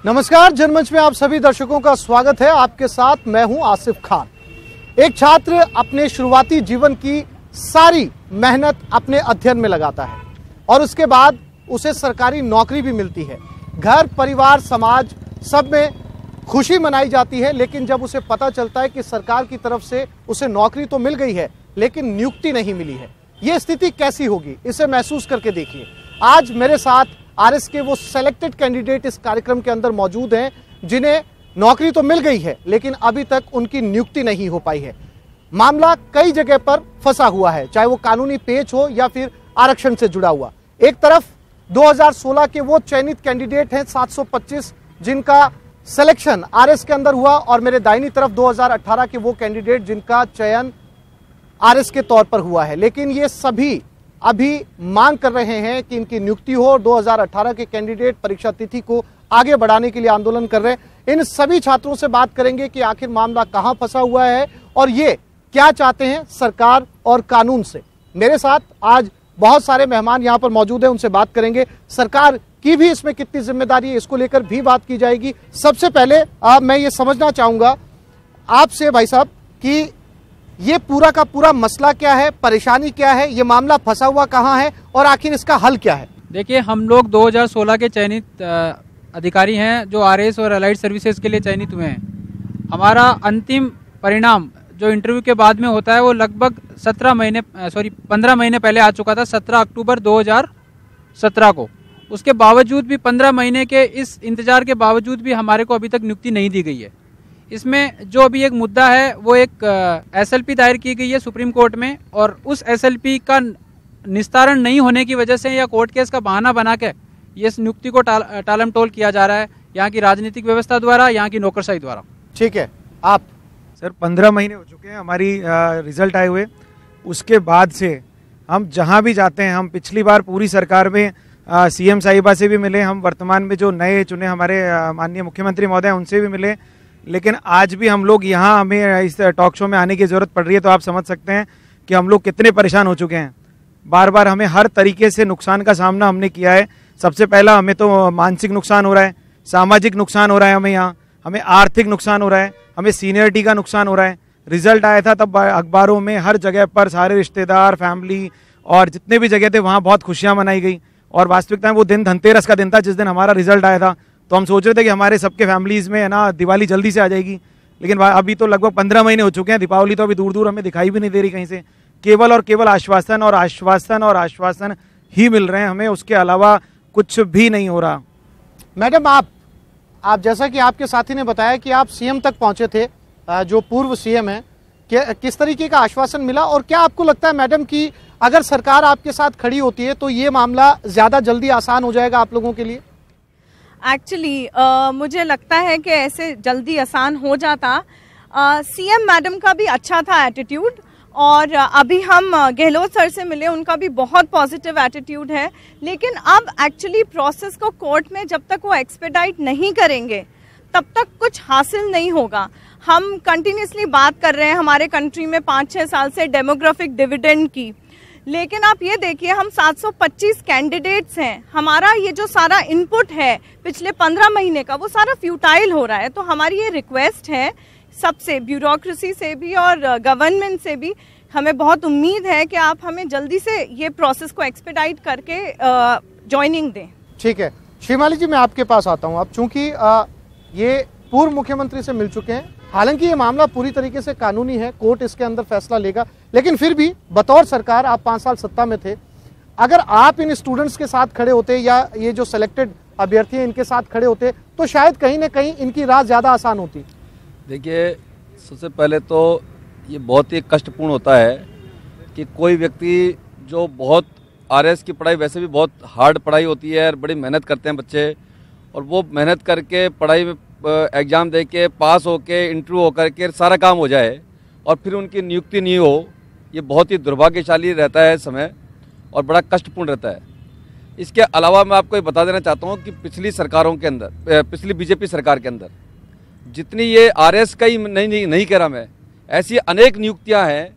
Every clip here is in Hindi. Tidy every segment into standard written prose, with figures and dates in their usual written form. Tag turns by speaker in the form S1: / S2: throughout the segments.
S1: नमस्कार, जनमंच में आप सभी दर्शकों का स्वागत है। आपके साथ मैं हूं आसिफ खान। एक छात्र अपने शुरुआती जीवन की सारी मेहनत अपने अध्ययन में लगाता है और उसके बाद उसे सरकारी नौकरी भी मिलती है। घर, परिवार, समाज सब में खुशी मनाई जाती है, लेकिन जब उसे पता चलता है कि सरकार की तरफ से उसे नौकरी तो मिल गई है लेकिन नियुक्ति नहीं मिली है, ये स्थिति कैसी होगी, इसे महसूस करके देखिए। आज मेरे साथ आरएस के वो सेलेक्टेड कैंडिडेट इस कार्यक्रम के अंदर मौजूद हैं जिन्हें नौकरी तो मिल गई है लेकिन अभी तक उनकी नियुक्ति नहीं हो पाई है। मामला कई जगह पर फंसा हुआ है, चाहे वो कानूनी पेच हो या फिर आरक्षण से जुड़ा हुआ। एक तरफ 2016 के वो चयनित कैंडिडेट हैं 725 जिनका सिलेक्शन आरएस के अंदर हुआ, और मेरे दाहिनी तरफ 2018 के वो कैंडिडेट जिनका चयन आरएस के तौर पर हुआ है। लेकिन ये सभी अभी मांग कर रहे हैं कि इनकी नियुक्ति हो और 2018 के कैंडिडेट परीक्षा तिथि को आगे बढ़ाने के लिए आंदोलन कर रहे हैं। इन सभी छात्रों से बात करेंगे कि आखिर मामला कहां फंसा हुआ है और ये क्या चाहते हैं सरकार और कानून से। मेरे साथ आज बहुत सारे मेहमान यहां पर मौजूद हैं, उनसे बात करेंगे। सरकार की भी इसमें कितनी जिम्मेदारी है, इसको लेकर भी बात की जाएगी। सबसे पहले मैं ये समझना चाहूंगा आपसे भाई साहब कि ये पूरा का पूरा मसला क्या है, परेशानी क्या है, ये मामला फंसा हुआ कहाँ है और आखिर इसका हल क्या है?
S2: देखिए, हम लोग 2016 के चयनित अधिकारी हैं जो आरएस और अलाइड सर्विसेज के लिए चयनित हुए हैं। हमारा अंतिम परिणाम जो इंटरव्यू के बाद में होता है वो लगभग 15 महीने पहले आ चुका था, 17 अक्टूबर 2017 को। उसके बावजूद भी 15 महीने के इस इंतजार के बावजूद भी हमारे को अभी तक नियुक्ति नहीं दी गई है। इसमें जो अभी एक मुद्दा है वो एक एसएलपी दायर की गई है सुप्रीम कोर्ट में, और उस एसएलपी का निस्तारण नहीं होने की वजह से या कोर्ट केस का बहाना बना के ये नियुक्ति को टालम टोल किया जा रहा है, यहाँ की राजनीतिक व्यवस्था द्वारा, यहाँ की नौकरशाही द्वारा।
S1: ठीक है, आप
S3: सर 15 महीने हो चुके हैं हमारी रिजल्ट आए हुए। उसके बाद से हम जहाँ भी जाते हैं, हम पिछली बार पूरी सरकार में सीएम साहिबा से भी मिले, हम वर्तमान में जो नए चुने हमारे माननीय मुख्यमंत्री महोदय उनसे भी मिले, लेकिन आज भी हम लोग यहाँ हमें इस टॉक शो में आने की ज़रूरत पड़ रही है। तो आप समझ सकते हैं कि हम लोग कितने परेशान हो चुके हैं। बार बार हमें हर तरीके से नुकसान का सामना हमने किया है। सबसे पहला हमें तो मानसिक नुकसान हो रहा है, सामाजिक नुकसान हो रहा है, हमें आर्थिक नुकसान हो रहा है, हमें सीनियरिटी का नुकसान हो रहा है। रिजल्ट आया था तब अखबारों में हर जगह पर सारे रिश्तेदार, फैमिली और जितने भी जगह थे वहाँ बहुत खुशियाँ मनाई गई, और वास्तविकता में वो दिन धनतेरस का दिन था जिस दिन हमारा रिजल्ट आया था। तो हम सोच रहे थे कि हमारे सबके फैमिलीज़ में है ना दिवाली जल्दी से आ जाएगी, लेकिन अभी तो लगभग 15 महीने हो चुके हैं। दीपावली तो अभी दूर दूर हमें दिखाई भी नहीं दे रही कहीं से। केवल और केवल आश्वासन और आश्वासन और आश्वासन ही मिल रहे हैं हमें, उसके अलावा कुछ भी नहीं हो रहा।
S1: मैडम, आप जैसा कि आपके साथी ने बताया कि आप सीएम तक पहुंचे थे, जो पूर्व सीएम है, किस तरीके का आश्वासन मिला और क्या आपको लगता है मैडम कि अगर सरकार आपके साथ खड़ी होती है तो ये मामला ज़्यादा जल्दी आसान हो जाएगा आप लोगों के लिए?
S4: एक्चुअली मुझे लगता है कि ऐसे जल्दी आसान हो जाता। सीएम मैडम का भी अच्छा था एटीट्यूड, और अभी हम गहलोत सर से मिले, उनका भी बहुत पॉजिटिव एटीट्यूड है। लेकिन अब एक्चुअली प्रोसेस को कोर्ट में जब तक वो एक्सपेडाइट नहीं करेंगे तब तक कुछ हासिल नहीं होगा। हम कंटिन्यूसली बात कर रहे हैं हमारे कंट्री में 5-6 साल से डेमोग्राफिक डिविडेंड की, लेकिन आप ये देखिए हम 725 कैंडिडेट्स हैं, हमारा ये जो सारा इनपुट है पिछले 15 महीने का वो सारा फ्यूटाइल हो रहा है। तो हमारी ये रिक्वेस्ट है सबसे, ब्यूरोक्रेसी से भी और गवर्नमेंट से भी, हमें बहुत उम्मीद है कि आप हमें जल्दी से ये प्रोसेस को एक्सपेडाइट करके ज्वाइनिंग दें।
S1: ठीक है, श्रीमाली जी, मैं आपके पास आता हूँ। अब चूंकि ये पूर्व मुख्यमंत्री से मिल चुके हैं, हालांकि ये मामला पूरी तरीके से कानूनी है, कोर्ट इसके अंदर फैसला लेगा, लेकिन फिर भी बतौर सरकार आप 5 साल सत्ता में थे। अगर आप इन स्टूडेंट्स के साथ खड़े होते या ये जो सिलेक्टेड अभ्यर्थी हैं इनके साथ खड़े होते तो शायद कहीं ना कहीं इनकी राह ज़्यादा आसान होती।
S5: देखिए, सबसे पहले तो ये बहुत ही कष्टपूर्ण होता है कि कोई व्यक्ति जो बहुत आरएस की पढ़ाई वैसे भी बहुत हार्ड पढ़ाई होती है और बड़ी मेहनत करते हैं बच्चे, और वो मेहनत करके पढ़ाई में एग्ज़ाम दे के पास होके इंटरव्यू होकर के सारा काम हो जाए और फिर उनकी नियुक्ति नहीं हो, ये बहुत ही दुर्भाग्यशाली रहता है समय और बड़ा कष्टपूर्ण रहता है। इसके अलावा मैं आपको ये बता देना चाहता हूँ कि पिछली सरकारों के अंदर, पिछली बीजेपी सरकार के अंदर जितनी ये आरएस का ही नहीं कह रहा मैं, ऐसी अनेक नियुक्तियाँ हैं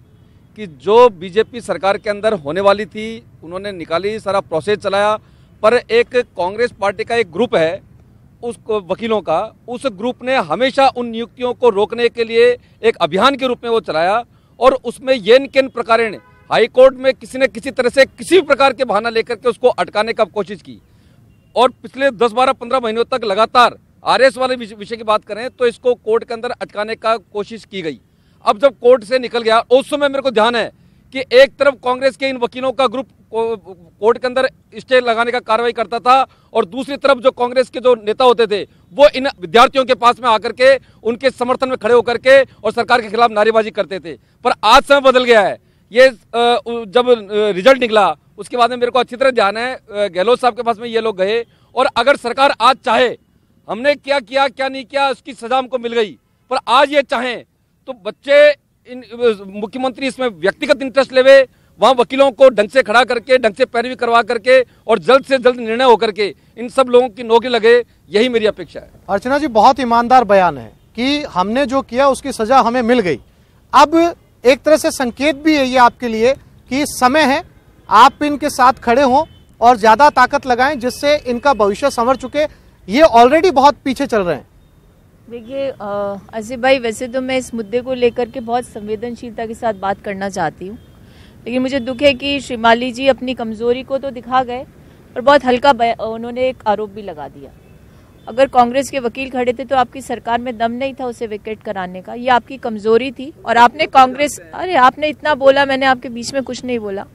S5: कि जो बीजेपी सरकार के अंदर होने वाली थी उन्होंने निकाली, सारा प्रोसेस चलाया, पर एक कांग्रेस पार्टी का एक ग्रुप है उस वकीलों का, उस ग्रुप ने हमेशा उन नियुक्तियों को रोकने के लिए एक अभियान के रूप में वो चलाया और उसमें येन केन प्रकारेण हाई कोर्ट में किसी न किसी तरह से किसी भी प्रकार के बहाना लेकर के उसको अटकाने का कोशिश की। और पिछले 10, 12, 15 महीनों तक लगातार आरएस वाले विषय की बात करें तो इसको कोर्ट के अंदर अटकाने का कोशिश की गई। अब जब कोर्ट से निकल गया, उस समय मेरे को ध्यान है कि एक तरफ कांग्रेस के इन वकीलों का ग्रुप कोर्ट के अंदर स्टे लगाने का कार्रवाई करता था और दूसरी तरफ जो कांग्रेस के जो नेता होते थे वो इन विद्यार्थियों के पास में आकर के उनके समर्थन में खड़े होकर के और सरकार के खिलाफ नारेबाजी करते थे। पर आज समय बदल गया है। ये जब रिजल्ट निकला उसके बाद में मेरे को अच्छी तरह ध्यान है, गहलोत साहब के पास में ये लोग गए और अगर सरकार आज चाहे, हमने क्या किया क्या नहीं किया उसकी सजा हमको मिल गई, पर आज ये चाहें तो बच्चे मुख्यमंत्री इसमें व्यक्तिगत इंटरेस्ट लेवे, वहां वकीलों को ढंग से खड़ा करके, ढंग से पैरवी करवा करके और जल्द से जल्द निर्णय होकर के इन सब लोगों की नौकरी लगे, यही मेरी अपेक्षा है।
S1: अर्चना जी, बहुत ईमानदार बयान है कि हमने जो किया उसकी सजा हमें मिल गई। अब एक तरह से संकेत भी है ये आपके लिए कि समय है आप इनके साथ खड़े हों और ज्यादा ताकत लगाएं जिससे इनका भविष्य संवर चुके। ये ऑलरेडी बहुत पीछे चल रहे हैं।
S6: देखिए आसिफ भाई, वैसे तो मैं इस मुद्दे को लेकर के बहुत संवेदनशीलता के साथ बात करना चाहती हूँ, लेकिन मुझे दुख है कि श्री माली जी अपनी कमजोरी को तो दिखा गए और बहुत हल्का उन्होंने एक आरोप भी लगा दिया। अगर कांग्रेस के वकील खड़े थे तो आपकी सरकार में दम नहीं था उसे विकेट कराने का, ये आपकी कमजोरी थी। और आपने आपने इतना बोला, मैंने आपके बीच में कुछ नहीं बोला।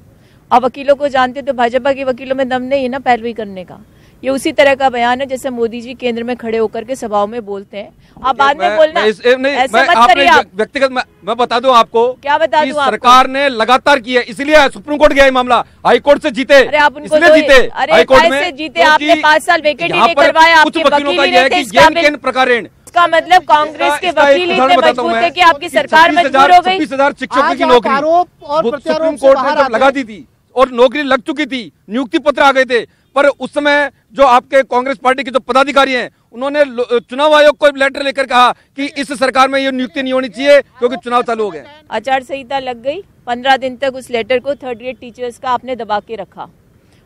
S6: आप वकीलों को जानते तो भाजपा के वकीलों में दम नहीं है ना पैरवी करने का। ये उसी तरह का बयान है जैसे मोदी जी केंद्र में खड़े होकर के सभाओं में बोलते हैं। आप बाद में बोलना ऐसे मत करिए। आप
S5: व्यक्तिगत मैं बता दूं आपको,
S6: क्या बता दूं आपको?
S5: सरकार ने लगातार की है, इसलिए सुप्रीम कोर्ट गया मामला, हाई कोर्ट से जीते।
S6: अरे आप उनको जीते, हाई कोर्ट में जीते, आपने 5 साल वेकेट ही नहीं करवाया, आपके वकील ही नहीं थे इस काबिल। इसका मतलब कांग्रेस के वकील इतने मजबूत है कि आपकी सरकार मजबूर हो गई।
S5: 26,000 शिक्षकों की नौकरी सुप्रीम कोर्ट ने लगा दी थी और नौकरी लग चुकी थी, नियुक्ति पत्र आ गए थे, पर उस समय जो आपके कांग्रेस पार्टी के जो पदाधिकारी हैं उन्होंने चुनाव आयोग को लेटर लेकर कहा कि इस सरकार में ये नियुक्ति नहीं होनी चाहिए क्योंकि चुनाव चालू हो गए।
S6: आचार संहिता लग गई, 15 दिन तक उस लेटर को 3rd ग्रेड टीचर्स का आपने दबा के रखा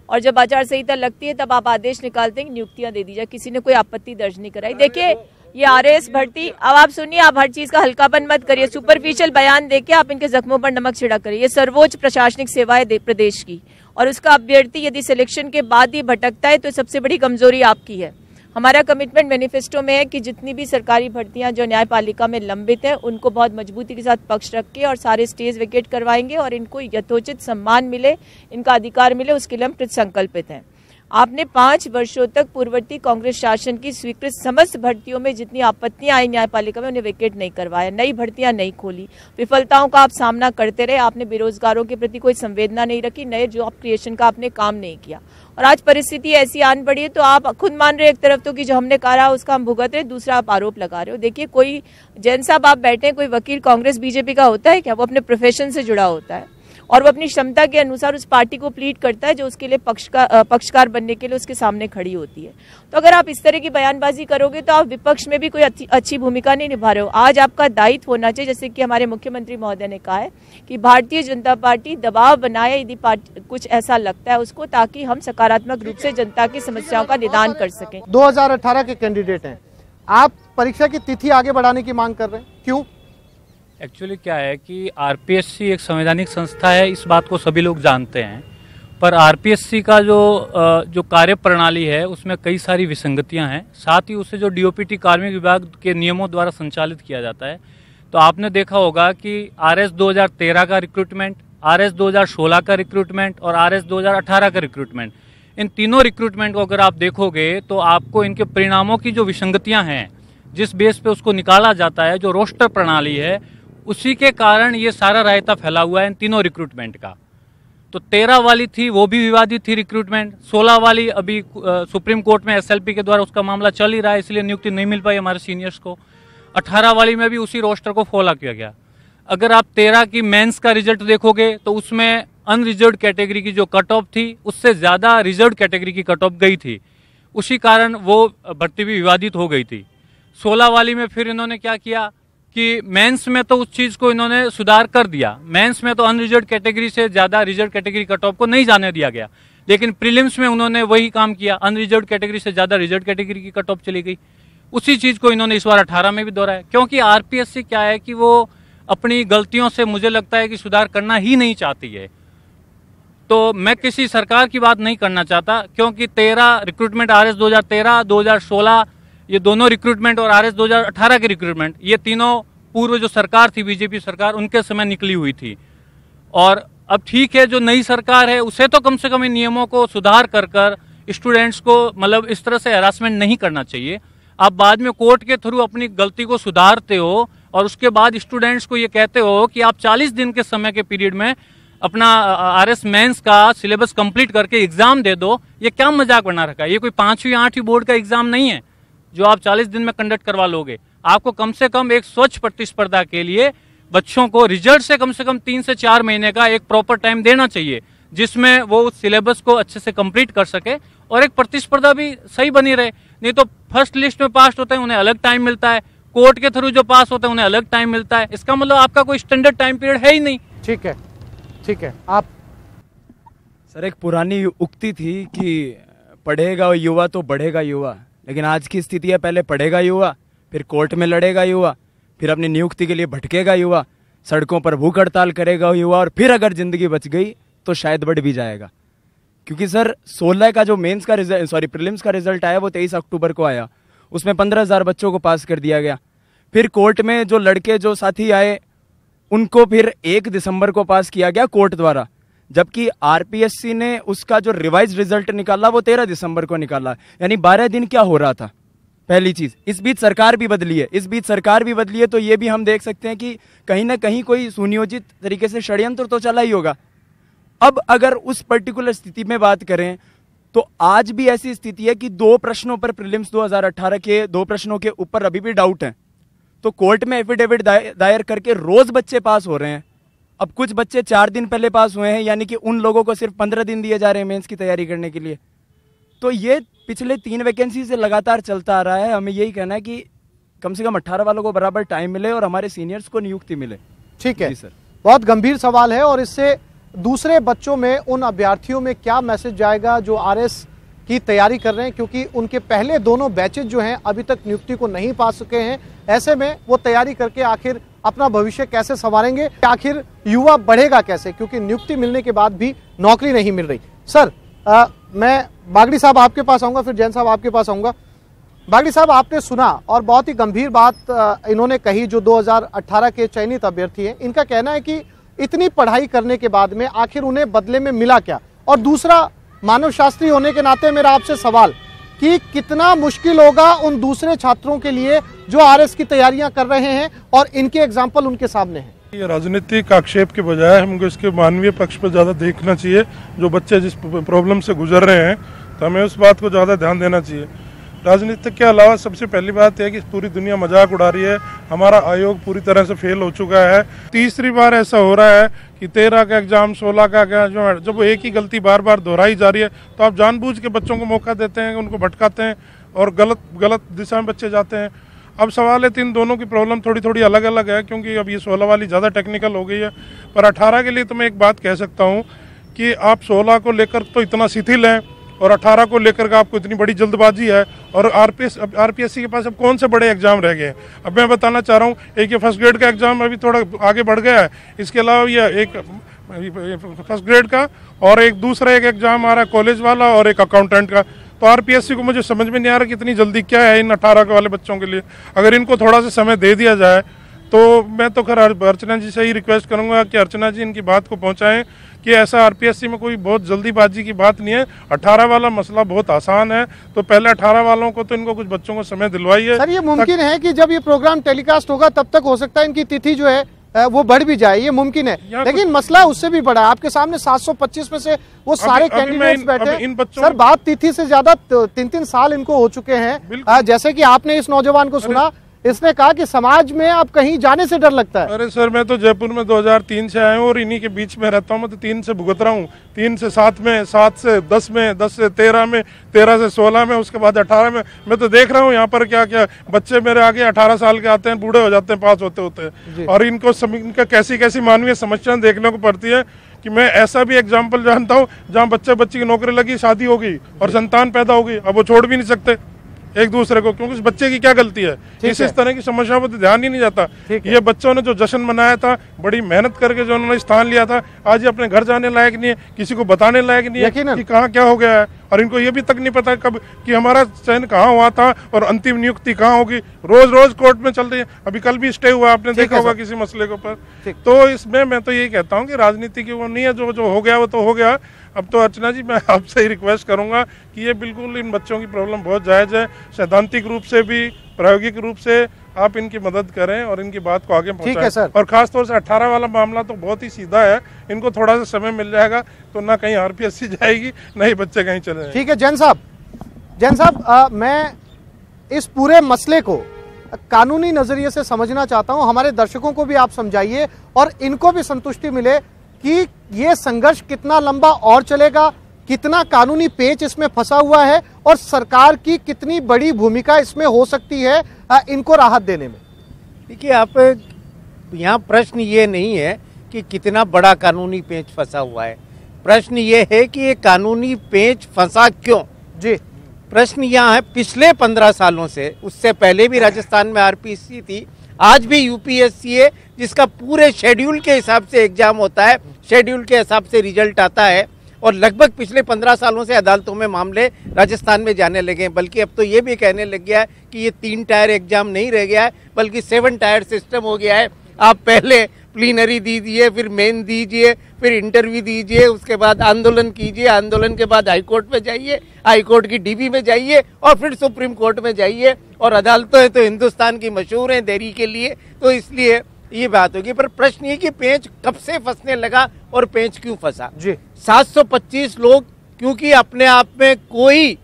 S6: और जब आचार संहिता लगती है तब आप आदेश निकालते हैं नियुक्तियां दे दी जाए। किसी ने कोई आपत्ति दर्ज नहीं कराई। देखिए ये आरएस भर्ती, अब आप सुनिए, आप हर चीज का हल्कापन मत करिए, सुपरफिशियल बयान देके आप इनके जख्मों पर नमक छिड़का करिए। ये सर्वोच्च प्रशासनिक सेवा है प्रदेश की और उसका अभ्यर्थी यदि सिलेक्शन के बाद ही भटकता है तो सबसे बड़ी कमजोरी आपकी है। हमारा कमिटमेंट मैनिफेस्टो में है कि जितनी भी सरकारी भर्तियां जो न्यायपालिका में लंबित है उनको बहुत मजबूती के साथ पक्ष रख के और सारे स्टेज वेकेट करवाएंगे और इनको यथोचित सम्मान मिले, इनका अधिकार मिले, उसके लिए हम कृत संकल्पित हैं। आपने 5 वर्षों तक पूर्ववर्ती कांग्रेस शासन की स्वीकृत समस्त भर्तियों में जितनी आपत्तियां आई न्यायपालिका में उन्हें वेकेट नहीं करवाया, नई भर्तियां नहीं खोली, विफलताओं का आप सामना करते रहे। आपने बेरोजगारों के प्रति कोई संवेदना नहीं रखी, नए जॉब क्रिएशन का आपने काम नहीं किया और आज परिस्थिति ऐसी आन पड़ी है तो आप खुद मान रहे एक तरफ तो कि जो हमने कहा उसका हम भुगत रहे, दूसरा आप आरोप लगा रहे हो। देखिए कोई जैन साहब आप बैठे, कोई वकील कांग्रेस बीजेपी का होता है क्या? वो अपने प्रोफेशन से जुड़ा होता है और वो अपनी क्षमता के अनुसार उस पार्टी को प्लीड करता है जो उसके लिए पक्षकार बनने के लिए उसके सामने खड़ी होती है। तो अगर आप इस तरह की बयानबाजी करोगे तो आप विपक्ष में भी कोई अच्छी भूमिका नहीं निभा रहे हो। आज आपका दायित्व होना चाहिए, जैसे कि हमारे मुख्यमंत्री महोदय ने कहा है कि भारतीय जनता पार्टी दबाव बनाए यदि कुछ ऐसा लगता है उसको, ताकि हम सकारात्मक रूप से जनता की समस्याओं का निदान कर सकें।
S1: 2018 के कैंडिडेट हैं आप, परीक्षा की तिथि आगे बढ़ाने की मांग कर रहे हैं, क्यों?
S7: एक्चुअली क्या है कि आरपीएससी एक संवैधानिक संस्था है, इस बात को सभी लोग जानते हैं, पर आरपीएससी का जो कार्य प्रणाली है उसमें कई सारी विसंगतियां हैं। साथ ही उसे जो डीओपीटी कार्मिक विभाग के नियमों द्वारा संचालित किया जाता है। तो आपने देखा होगा कि आरएस 2013 का रिक्रूटमेंट, आरएस 2016 का रिक्रूटमेंट और आरएस 2018 का रिक्रूटमेंट, इन तीनों रिक्रूटमेंट को अगर आप देखोगे तो आपको इनके परिणामों की जो विसंगतियां हैं, जिस बेस पे उसको निकाला जाता है, जो रोस्टर प्रणाली है, उसी के कारण ये सारा रायता फैला हुआ है इन तीनों रिक्रूटमेंट का। तो 13 वाली थी वो भी विवादित थी रिक्रूटमेंट, 16 वाली अभी सुप्रीम कोर्ट में एसएलपी के द्वारा उसका मामला चल ही रहा है, इसलिए नियुक्ति नहीं मिल पाई हमारे सीनियर्स को। 18 वाली में भी उसी रोस्टर को फॉलो किया गया। अगर आप 13 की मेंस का रिजल्ट देखोगे तो उसमें अनरिजर्व्ड कैटेगरी की जो कट ऑफ थी उससे ज्यादा रिजर्व्ड कैटेगरी की कट ऑफ गई थी, उसी कारण वो भर्ती भी विवादित हो गई थी। 16 वाली में फिर इन्होंने क्या किया कि मेंस में तो उस चीज को इन्होंने सुधार कर दिया, मेंस में तो अनरिजर्व्ड कैटेगरी से ज्यादा रिजर्व्ड कैटेगरी कट ऑफ को नहीं जाने दिया गया, लेकिन प्रीलिम्स में उन्होंने वही काम किया, अनरिजर्व कैटेगरी से ज्यादा रिजर्व कैटेगरी की कट ऑफ चली गई। उसी चीज को इन्होंने इस बार 18 में भी दोहराया, क्योंकि आरपीएससी क्या है कि वो अपनी गलतियों से मुझे लगता है कि सुधार करना ही नहीं चाहती है। तो मैं किसी सरकार की बात नहीं करना चाहता, क्योंकि 13 रिक्रूटमेंट आरएस 2013, 2016 ये दोनों रिक्रूटमेंट और आरएस 2018 के रिक्रूटमेंट, ये तीनों पूर्व जो सरकार थी बीजेपी सरकार, उनके समय निकली हुई थी। और अब ठीक है, जो नई सरकार है उसे तो कम से कम इन नियमों को सुधार कर स्टूडेंट्स को मतलब इस तरह से हैरासमेंट नहीं करना चाहिए। आप बाद में कोर्ट के थ्रू अपनी गलती को सुधारते हो और उसके बाद स्टूडेंट्स को ये कहते हो कि आप 40 दिन के समय के पीरियड में अपना आरएस मेंस का सिलेबस कंप्लीट करके एग्जाम दे दो। ये क्या मजाक बना रखा है? ये कोई 5वीं 8वीं बोर्ड का एग्जाम नहीं है जो आप 40 दिन में कंडक्ट करवा लोगे। आपको कम से कम एक स्वच्छ प्रतिस्पर्धा के लिए बच्चों को रिजल्ट से कम 3 से 4 महीने का एक प्रॉपर टाइम देना चाहिए, जिसमें वो सिलेबस को अच्छे से कंप्लीट कर सके और एक प्रतिस्पर्धा भी सही बनी रहे। नहीं तो फर्स्ट लिस्ट में पास होते हैं उन्हें अलग टाइम मिलता है, कोर्ट के थ्रू जो पास होते हैं उन्हें अलग टाइम मिलता है। इसका मतलब आपका कोई स्टैंडर्ड टाइम पीरियड है ही नहीं।
S1: ठीक है, ठीक है। आप
S8: सर, एक पुरानी उक्ति थी कि पढ़ेगा युवा तो बढ़ेगा युवा, लेकिन आज की स्थिति है पहले पढ़ेगा युवा, फिर कोर्ट में लड़ेगा युवा, फिर अपनी नियुक्ति के लिए भटकेगा युवा, सड़कों पर भूख हड़ताल करेगा युवा, और फिर अगर जिंदगी बच गई तो शायद बढ़ भी जाएगा। क्योंकि सर 16 का जो मेंस का रिजल्ट प्रीलिम्स का रिजल्ट आया वो 23 अक्टूबर को आया, उसमें 15,000 बच्चों को पास कर दिया गया। फिर कोर्ट में जो लड़के जो साथी आए उनको फिर 1 दिसंबर को पास किया गया कोर्ट द्वारा, जबकि आरपीएससी ने उसका जो रिवाइज रिजल्ट निकाला वो 13 दिसंबर को निकाला। यानी 12 दिन क्या हो रहा था? पहली चीज, इस बीच सरकार भी बदली है, तो ये भी हम देख सकते हैं कि कहीं ना कहीं कोई सुनियोजित तरीके से षड्यंत्र तो चला ही होगा। अब अगर उस पर्टिकुलर स्थिति में बात करें तो आज भी ऐसी स्थिति है कि 2 प्रश्नों पर प्रीलिम्स 2018 के 2 प्रश्नों के ऊपर अभी भी डाउट है, तो कोर्ट में एफिडेविट दायर करके रोज बच्चे पास हो रहे हैं। अब कुछ बच्चे 4 दिन पहले पास हुए हैं, यानी कि उन लोगों को सिर्फ 15 दिन दिए जा रहे हैं मेंस की तैयारी करने के लिए। तो ये पिछले 3 वैकेंसी से लगातार चलता आ रहा है। हमें यही कहना है कि कम से कम 18 वालों को बराबर टाइम मिले और हमारे सीनियर्स को नियुक्ति मिले।
S1: ठीक है
S8: सर,
S1: बहुत गंभीर सवाल है, और इससे दूसरे बच्चों में, उन अभ्यर्थियों में क्या मैसेज जाएगा जो आरएस की तैयारी कर रहे हैं, क्योंकि उनके पहले दोनों बैचेज जो हैं अभी तक नियुक्ति को नहीं पा सके हैं। ऐसे में वो तैयारी करके आखिर अपना भविष्य कैसे संवारेंगे, आखिर युवा बढ़ेगा कैसे, क्योंकि नियुक्ति मिलने के बाद भी नौकरी नहीं मिल रही। सर, मैं बागड़ी साहब आपके पास आऊंगा, फिर जैन साहब आपके पास आऊंगा। बागड़ी साहब, आपने सुना और बहुत ही गंभीर बात इन्होंने कही, जो 2018 के चयनित अभ्यर्थी हैं। इनका कहना है कि इतनी पढ़ाई करने के बाद में आखिर उन्हें बदले में मिला क्या? और दूसरा, मानव शास्त्री होने के नाते मेरा आपसे सवाल कि कितना मुश्किल होगा उन दूसरे छात्रों के लिए जो आरएस की तैयारियां कर रहे हैं और इनके एग्जाम्पल उनके सामने हैं।
S9: ये राजनीतिक आक्षेप के बजाय हमको इसके मानवीय पक्ष पर ज़्यादा देखना चाहिए। जो बच्चे जिस प्रॉब्लम से गुजर रहे हैं, तो हमें उस बात को ज़्यादा ध्यान देना चाहिए। राजनीतिक के अलावा सबसे पहली बात है कि पूरी दुनिया मजाक उड़ा रही है। हमारा आयोग पूरी तरह से फेल हो चुका है। तीसरी बार ऐसा हो रहा है कि 13 का एग्जाम, 16 का एग्जाम, जब वो एक ही गलती बार बार दोहराई जा रही है, तो आप जानबूझ के बच्चों को मौका देते हैं, उनको भटकाते हैं और गलत दिशा में बच्चे जाते हैं। अब सवाल है, इन दोनों की प्रॉब्लम थोड़ी थोड़ी अलग अलग है, क्योंकि अब ये 16 वाली ज़्यादा टेक्निकल हो गई है। पर 18 के लिए तो मैं एक बात कह सकता हूँ कि आप 16 को लेकर तो इतना शिथिल हैं और 18 को लेकर के आपको इतनी बड़ी जल्दबाजी है। और आरपीएससी के पास अब कौन से बड़े एग्जाम रह गए हैं? अब मैं बताना चाह रहा हूँ, एक ये फर्स्ट ग्रेड का एग्जाम अभी थोड़ा आगे बढ़ गया है। इसके अलावा ये एक फर्स्ट ग्रेड का और एक दूसरा एक एग्जाम आ रहा है कॉलेज वाला और एक अकाउंटेंट का। तो आरपीएससी को मुझे समझ में नहीं आ रहा कि इतनी जल्दी क्या है इन 18 वाले बच्चों के लिए। अगर इनको थोड़ा सा समय दे दिया जाए तो मैं तो खैर अर्चना जी से ही रिक्वेस्ट करूंगा कि अर्चना जी इनकी बात को पहुंचाएं कि ऐसा आरपीएससी में कोई बहुत जल्दीबाजी की बात नहीं है। 18 वाला मसला बहुत आसान है, तो पहले 18 वालों को तो इनको कुछ बच्चों को समय दिलवाइए।
S1: सर, ये मुमकिन है कि जब ये प्रोग्राम टेलीकास्ट होगा तब तक हो सकता है इनकी तिथि जो है वो बढ़ भी जाए, ये मुमकिन है। लेकिन मसला उससे भी बड़ा है। आपके सामने 725 में से वो सारे कैंडिडेट्स बैठे। सर, बात तिथि से ज्यादा 3-3 साल इनको हो चुके हैं। जैसे कि आपने इस नौजवान को सुना, इसने कहा कि समाज में अब कहीं जाने से डर लगता है।
S9: अरे सर, मैं तो जयपुर में 2003 से आया हूँ और इन्हीं के बीच में रहता हूँ। मैं तो 3 से भुगत रहा हूँ, 3 से 7 में, 7 से 10 में, 10 से 13 में, 13 से 16 में, उसके बाद 18 में। मैं तो देख रहा हूँ यहाँ पर क्या क्या बच्चे मेरे आगे 18 साल के आते हैं, बूढ़े हो जाते हैं पास होते होते। और इनका कैसी कैसी मानवीय समस्याएं देखने को पड़ती है। कि मैं ऐसा भी एग्जाम्पल जानता हूँ जहाँ बच्चे बच्ची की नौकरी लगी, शादी हो गई और संतान पैदा हो गई, अब वो छोड़ भी नहीं सकते एक दूसरे को, क्योंकि उस बच्चे की क्या गलती है। इस तरह की समस्या पर ध्यान ही नहीं जाता। ये बच्चों ने जो जश्न मनाया था, बड़ी मेहनत करके जो उन्होंने स्थान लिया था, आज ये अपने घर जाने लायक नहीं है, किसी को बताने लायक नहीं है कि कहाँ क्या हो गया है। और इनको ये भी तक नहीं पता कब कि हमारा चयन कहाँ हुआ था और अंतिम नियुक्ति कहाँ होगी। रोज रोज कोर्ट में चल रही है, अभी कल भी स्टे हुआ, आपने देखा होगा किसी मसले के ऊपर। तो इसमें मैं तो यही कहता हूँ कि राजनीति की वो नहीं है, जो हो गया वो तो हो गया। अब तो अर्चना जी, मैं आपसे ही रिक्वेस्ट करूंगा कि ये बिल्कुल इन बच्चों की प्रॉब्लम बहुत जायज़ है, सैद्धांतिक रूप से भी प्रायोगिक रूप से आप इनकी मदद करें और इनकी बात को आगे पहुंचाएं। और खासतौर से 18 वाला मामला तो बहुत ही सीधा है, इनको थोड़ा सा समय मिल जाएगा तो ना कहीं आरपीएससी जाएगी, ना ही बच्चे कहीं चले जाएंगे।
S1: ठीक है जैन साहब, मैं इस पूरे मसले को कानूनी नजरिए से समझना चाहता हूं। हमारे दर्शकों को भी आप समझाइए और इनको भी संतुष्टि मिले कि ये संघर्ष कितना लंबा और चलेगा, कितना कानूनी पेच इसमें फंसा हुआ है और सरकार की कितनी बड़ी भूमिका इसमें हो सकती है इनको राहत देने में।
S10: देखिए, आप यहाँ प्रश्न ये नहीं है कि कितना बड़ा कानूनी पेच फंसा हुआ है, प्रश्न ये है कि ये कानूनी पेच फंसा क्यों।
S1: जी,
S10: प्रश्न यहाँ है पिछले 15 सालों से, उससे पहले भी राजस्थान में आरपीएससी थी, आज भी यूपीएससी है, जिसका पूरे शेड्यूल के हिसाब से एग्जाम होता है, शेड्यूल के हिसाब से रिजल्ट आता है। और लगभग पिछले 15 सालों से अदालतों में मामले राजस्थान में जाने लगे हैं, बल्कि अब तो ये भी कहने लग गया है कि ये 3 टायर एग्जाम नहीं रह गया है, बल्कि 7 टायर सिस्टम हो गया है। आप पहले प्लीनरी दीजिए, फिर मेन दीजिए, फिर इंटरव्यू दीजिए, उसके बाद आंदोलन कीजिए, आंदोलन के बाद हाईकोर्ट में जाइए, हाईकोर्ट की डीबी में जाइए और फिर सुप्रीम कोर्ट में जाइए। और अदालतें तो हिंदुस्तान की मशहूर हैं देरी के लिए, तो इसलिए ये बात होगी। पर प्रश्न ये कि पेंच कब से फंसने लगा और पेंच क्यों फंसा।
S1: जी,
S10: 725 लोग क्योंकि अपने आप में कोई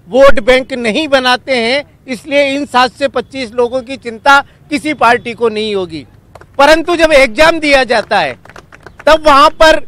S10: वोट बैंक नहीं बनाते हैं, इसलिए इन 725 लोगों की चिंता किसी पार्टी को नहीं होगी। परंतु जब एग्जाम दिया जाता है तब वहां पर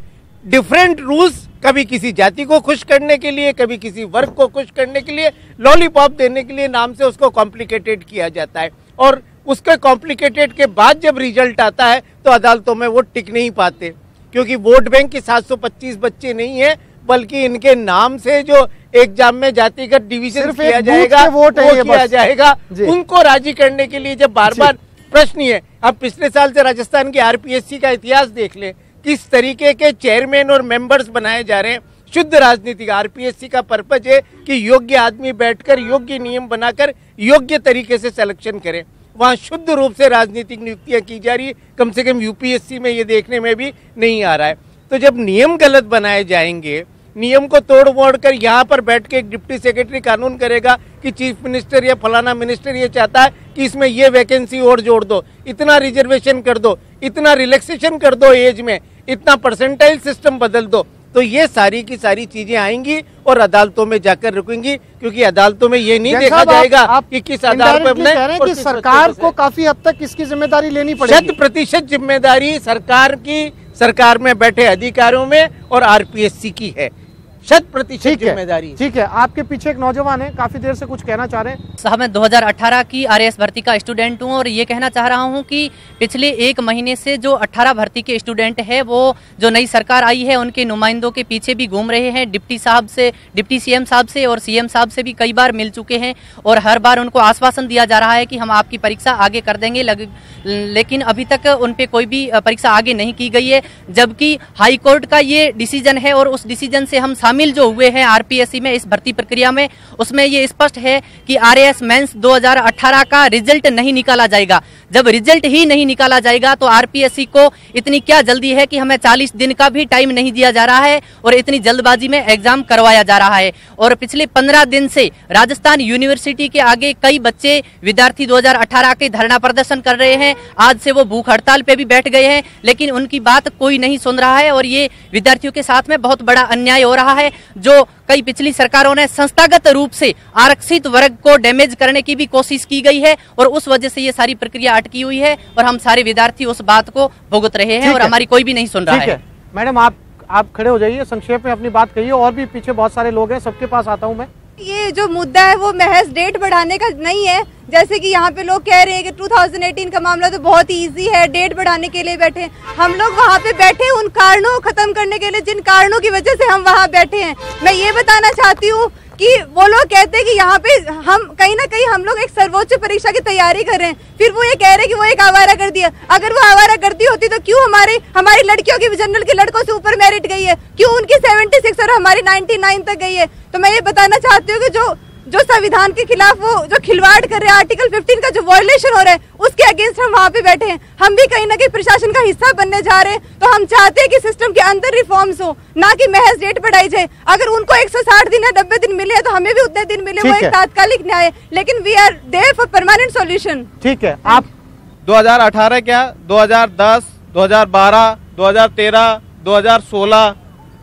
S10: डिफरेंट रूल्स, कभी किसी जाति को खुश करने के लिए, कभी किसी वर्ग को खुश करने के लिए, लॉलीपॉप देने के लिए नाम से उसको कॉम्प्लिकेटेड किया जाता है। और उसके कॉम्प्लिकेटेड के बाद जब रिजल्ट आता है तो अदालतों में वो टिक नहीं पाते, क्योंकि वोट बैंक के 725 बच्चे नहीं है, बल्कि इनके नाम से जो एग्जाम में जातिगत डिवीजन किया जाएगा, वो किया जाएगा। उनको राजी करने के लिए जब बार बार प्रश्न ये, अब पिछले साल से राजस्थान की आरपीएससी का इतिहास देख ले, किस तरीके के चेयरमैन और मेंबर्स बनाए जा रहे हैं। शुद्ध राजनीति का आरपीएससी का पर्पज है कि योग्य आदमी बैठकर योग्य नियम बनाकर योग्य तरीके से सिलेक्शन करे। वहाँ शुद्ध रूप से राजनीतिक नियुक्तियां की जा रही है, कम से कम यूपीएससी में ये देखने में भी नहीं आ रहा है। तो जब नियम गलत बनाए जाएंगे, नियम को तोड़ मोड़ कर यहाँ पर बैठ के एक डिप्टी सेक्रेटरी कानून करेगा कि चीफ मिनिस्टर या फलाना मिनिस्टर ये चाहता है कि इसमें ये वैकेंसी और जोड़ दो, इतना रिजर्वेशन कर दो, इतना रिलैक्सेशन कर दो एज में, इतना परसेंटाइल सिस्टम बदल दो, तो ये सारी की सारी चीजें आएंगी और अदालतों में जाकर रुकेंगी, क्योंकि अदालतों में ये नहीं देखा जाएगा कि किस आधार पर
S1: कि सरकार को काफी हद तक इसकी जिम्मेदारी लेनी पड़ेगी।
S10: 100% जिम्मेदारी सरकार की, सरकार में बैठे अधिकारियों में और आरपीएससी की है, 100% जिम्मेदारी।
S1: ठीक है, आपके पीछे एक नौजवान है, काफी देर से कुछ कहना चाह रहे हैं।
S11: साहब, मैं 2018 की आरएएस भर्ती का स्टूडेंट हूं और ये कहना चाह रहा हूं कि पिछले 1 महीने से जो 18 भर्ती के स्टूडेंट है, वो जो नई सरकार आई है उनके नुमाइंदों के पीछे भी घूम रहे हैं। डिप्टी सीएम साहब से और सीएम साहब से भी कई बार मिल चुके हैं और हर बार उनको आश्वासन दिया जा रहा है कि हम आपकी परीक्षा आगे कर देंगे, लेकिन अभी तक उन पे कोई भी परीक्षा आगे नहीं की गई है। जबकि हाई कोर्ट का ये डिसीजन है और उस डिसीजन से हम शामिल जो हुए हैं आरपीएससी में इस भर्ती प्रक्रिया में, उसमें ये स्पष्ट है कि आरएएस मेंस 2018 का रिजल्ट नहीं निकाला जाएगा। जब रिजल्ट ही नहीं निकाला जाएगा तो आरपीएससी को इतनी क्या जल्दी है कि हमें 40 दिन का भी टाइम नहीं दिया जा रहा है और इतनी जल्दबाजी में एग्जाम करवाया जा रहा है। और पिछले 15 दिन से राजस्थान यूनिवर्सिटी के आगे कई बच्चे विद्यार्थी 2018 के धरना प्रदर्शन कर रहे हैं। आज से वो भूख हड़ताल पे भी बैठ गए हैं, लेकिन उनकी बात कोई नहीं सुन रहा है और ये विद्यार्थियों के साथ में बहुत बड़ा अन्याय हो रहा है। जो कई पिछली सरकारों ने संस्थागत रूप से आरक्षित वर्ग को डैमेज करने की भी कोशिश की गई है और उस वजह से ये सारी प्रक्रिया अटकी हुई है और हम सारे विद्यार्थी उस बात को भुगत रहे हैं और हमारी कोई भी नहीं सुन रहा है।
S1: मैडम, आप खड़े हो जाइए, संक्षेप में अपनी बात कहिए, और भी पीछे बहुत सारे लोग हैं, सबके पास आता हूं मैं।
S12: ये जो मुद्दा है वो महज डेट बढ़ाने का नहीं है। जैसे कि यहाँ पे लोग कह रहे हैं कि 2018 का मामला तो बहुत ही इजी है, डेट बढ़ाने के लिए बैठे। हम लोग वहाँ पे बैठे उन कारणों को खत्म करने के लिए जिन कारणों की वजह से हम वहाँ बैठे हैं। मैं ये बताना चाहती हूँ कि वो लोग कहते हैं कि यहाँ पे हम कहीं ना कहीं हम लोग एक सर्वोच्च परीक्षा की तैयारी कर रहे हैं, फिर वो ये कह रहे हैं कि वो एक आवारागर्दी है। अगर वो आवारागर्दी होती तो क्यों हमारी लड़कियों की जनरल के लड़कों से ऊपर मेरिट गई है, क्यों उनकी 76 और हमारी 99 तक गई है। तो मैं ये बताना चाहती हूँ कि जो संविधान के खिलाफ वो जो खिलवाड़ कर रहे हैं, आर्टिकल 15 का जो वायलेशन हो रहा है उसके अगेंस्ट हम वहाँ पे बैठे हैं। हम भी कहीं ना कहीं प्रशासन का हिस्सा बनने जा रहे हैं, तो हम चाहते हैं कि सिस्टम के अंदर रिफॉर्म्स हो, ना कि महज डेट बढ़ाई जाए। अगर उनको 160 दिन या 90 दिन मिले तो हमें भी उतने दिन मिले, वो एक तात्कालिक न्याय है, लेकिन we are there for permanent solution.
S1: ठीक है, आप
S10: 2018 क्या 2010, 2012, 2013, 2016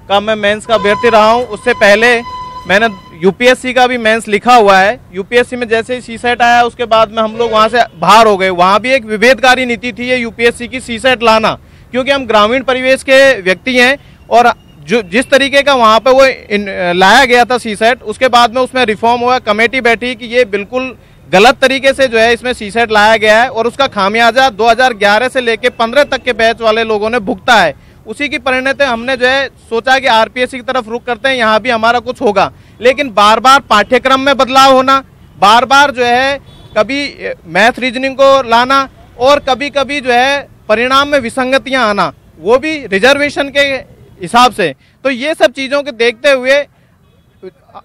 S10: का मैं मेंस का अभ्यर्थी रहा हूँ। उससे पहले मैंने यूपीएससी का भी मेंस लिखा हुआ है। यूपीएससी में जैसे ही सीसेट आया उसके बाद में हम लोग वहाँ से बाहर हो गए। वहाँ भी एक विभेदकारी नीति थी ये यूपीएससी की सीसेट लाना, क्योंकि हम ग्रामीण परिवेश के व्यक्ति हैं और जो जिस तरीके का वहाँ पे वो लाया गया था सीसेट, उसके बाद में उसमें रिफॉर्म हुआ, कमेटी बैठी कि ये बिल्कुल गलत तरीके से जो है इसमें सीसेट लाया गया है और उसका खामियाजा 2011 से लेके 15 तक के बैच वाले लोगों ने भुगता है। उसी की परिणति हमने जो है सोचा कि आरपीएससी की तरफ रुख करते हैं, यहाँ भी हमारा कुछ होगा। लेकिन बार बार पाठ्यक्रम में बदलाव होना, बार बार जो है कभी मैथ रीजनिंग को लाना और कभी कभी जो है परिणाम में विसंगतियां आना, वो भी रिजर्वेशन के हिसाब से। तो ये सब चीज़ों के देखते हुए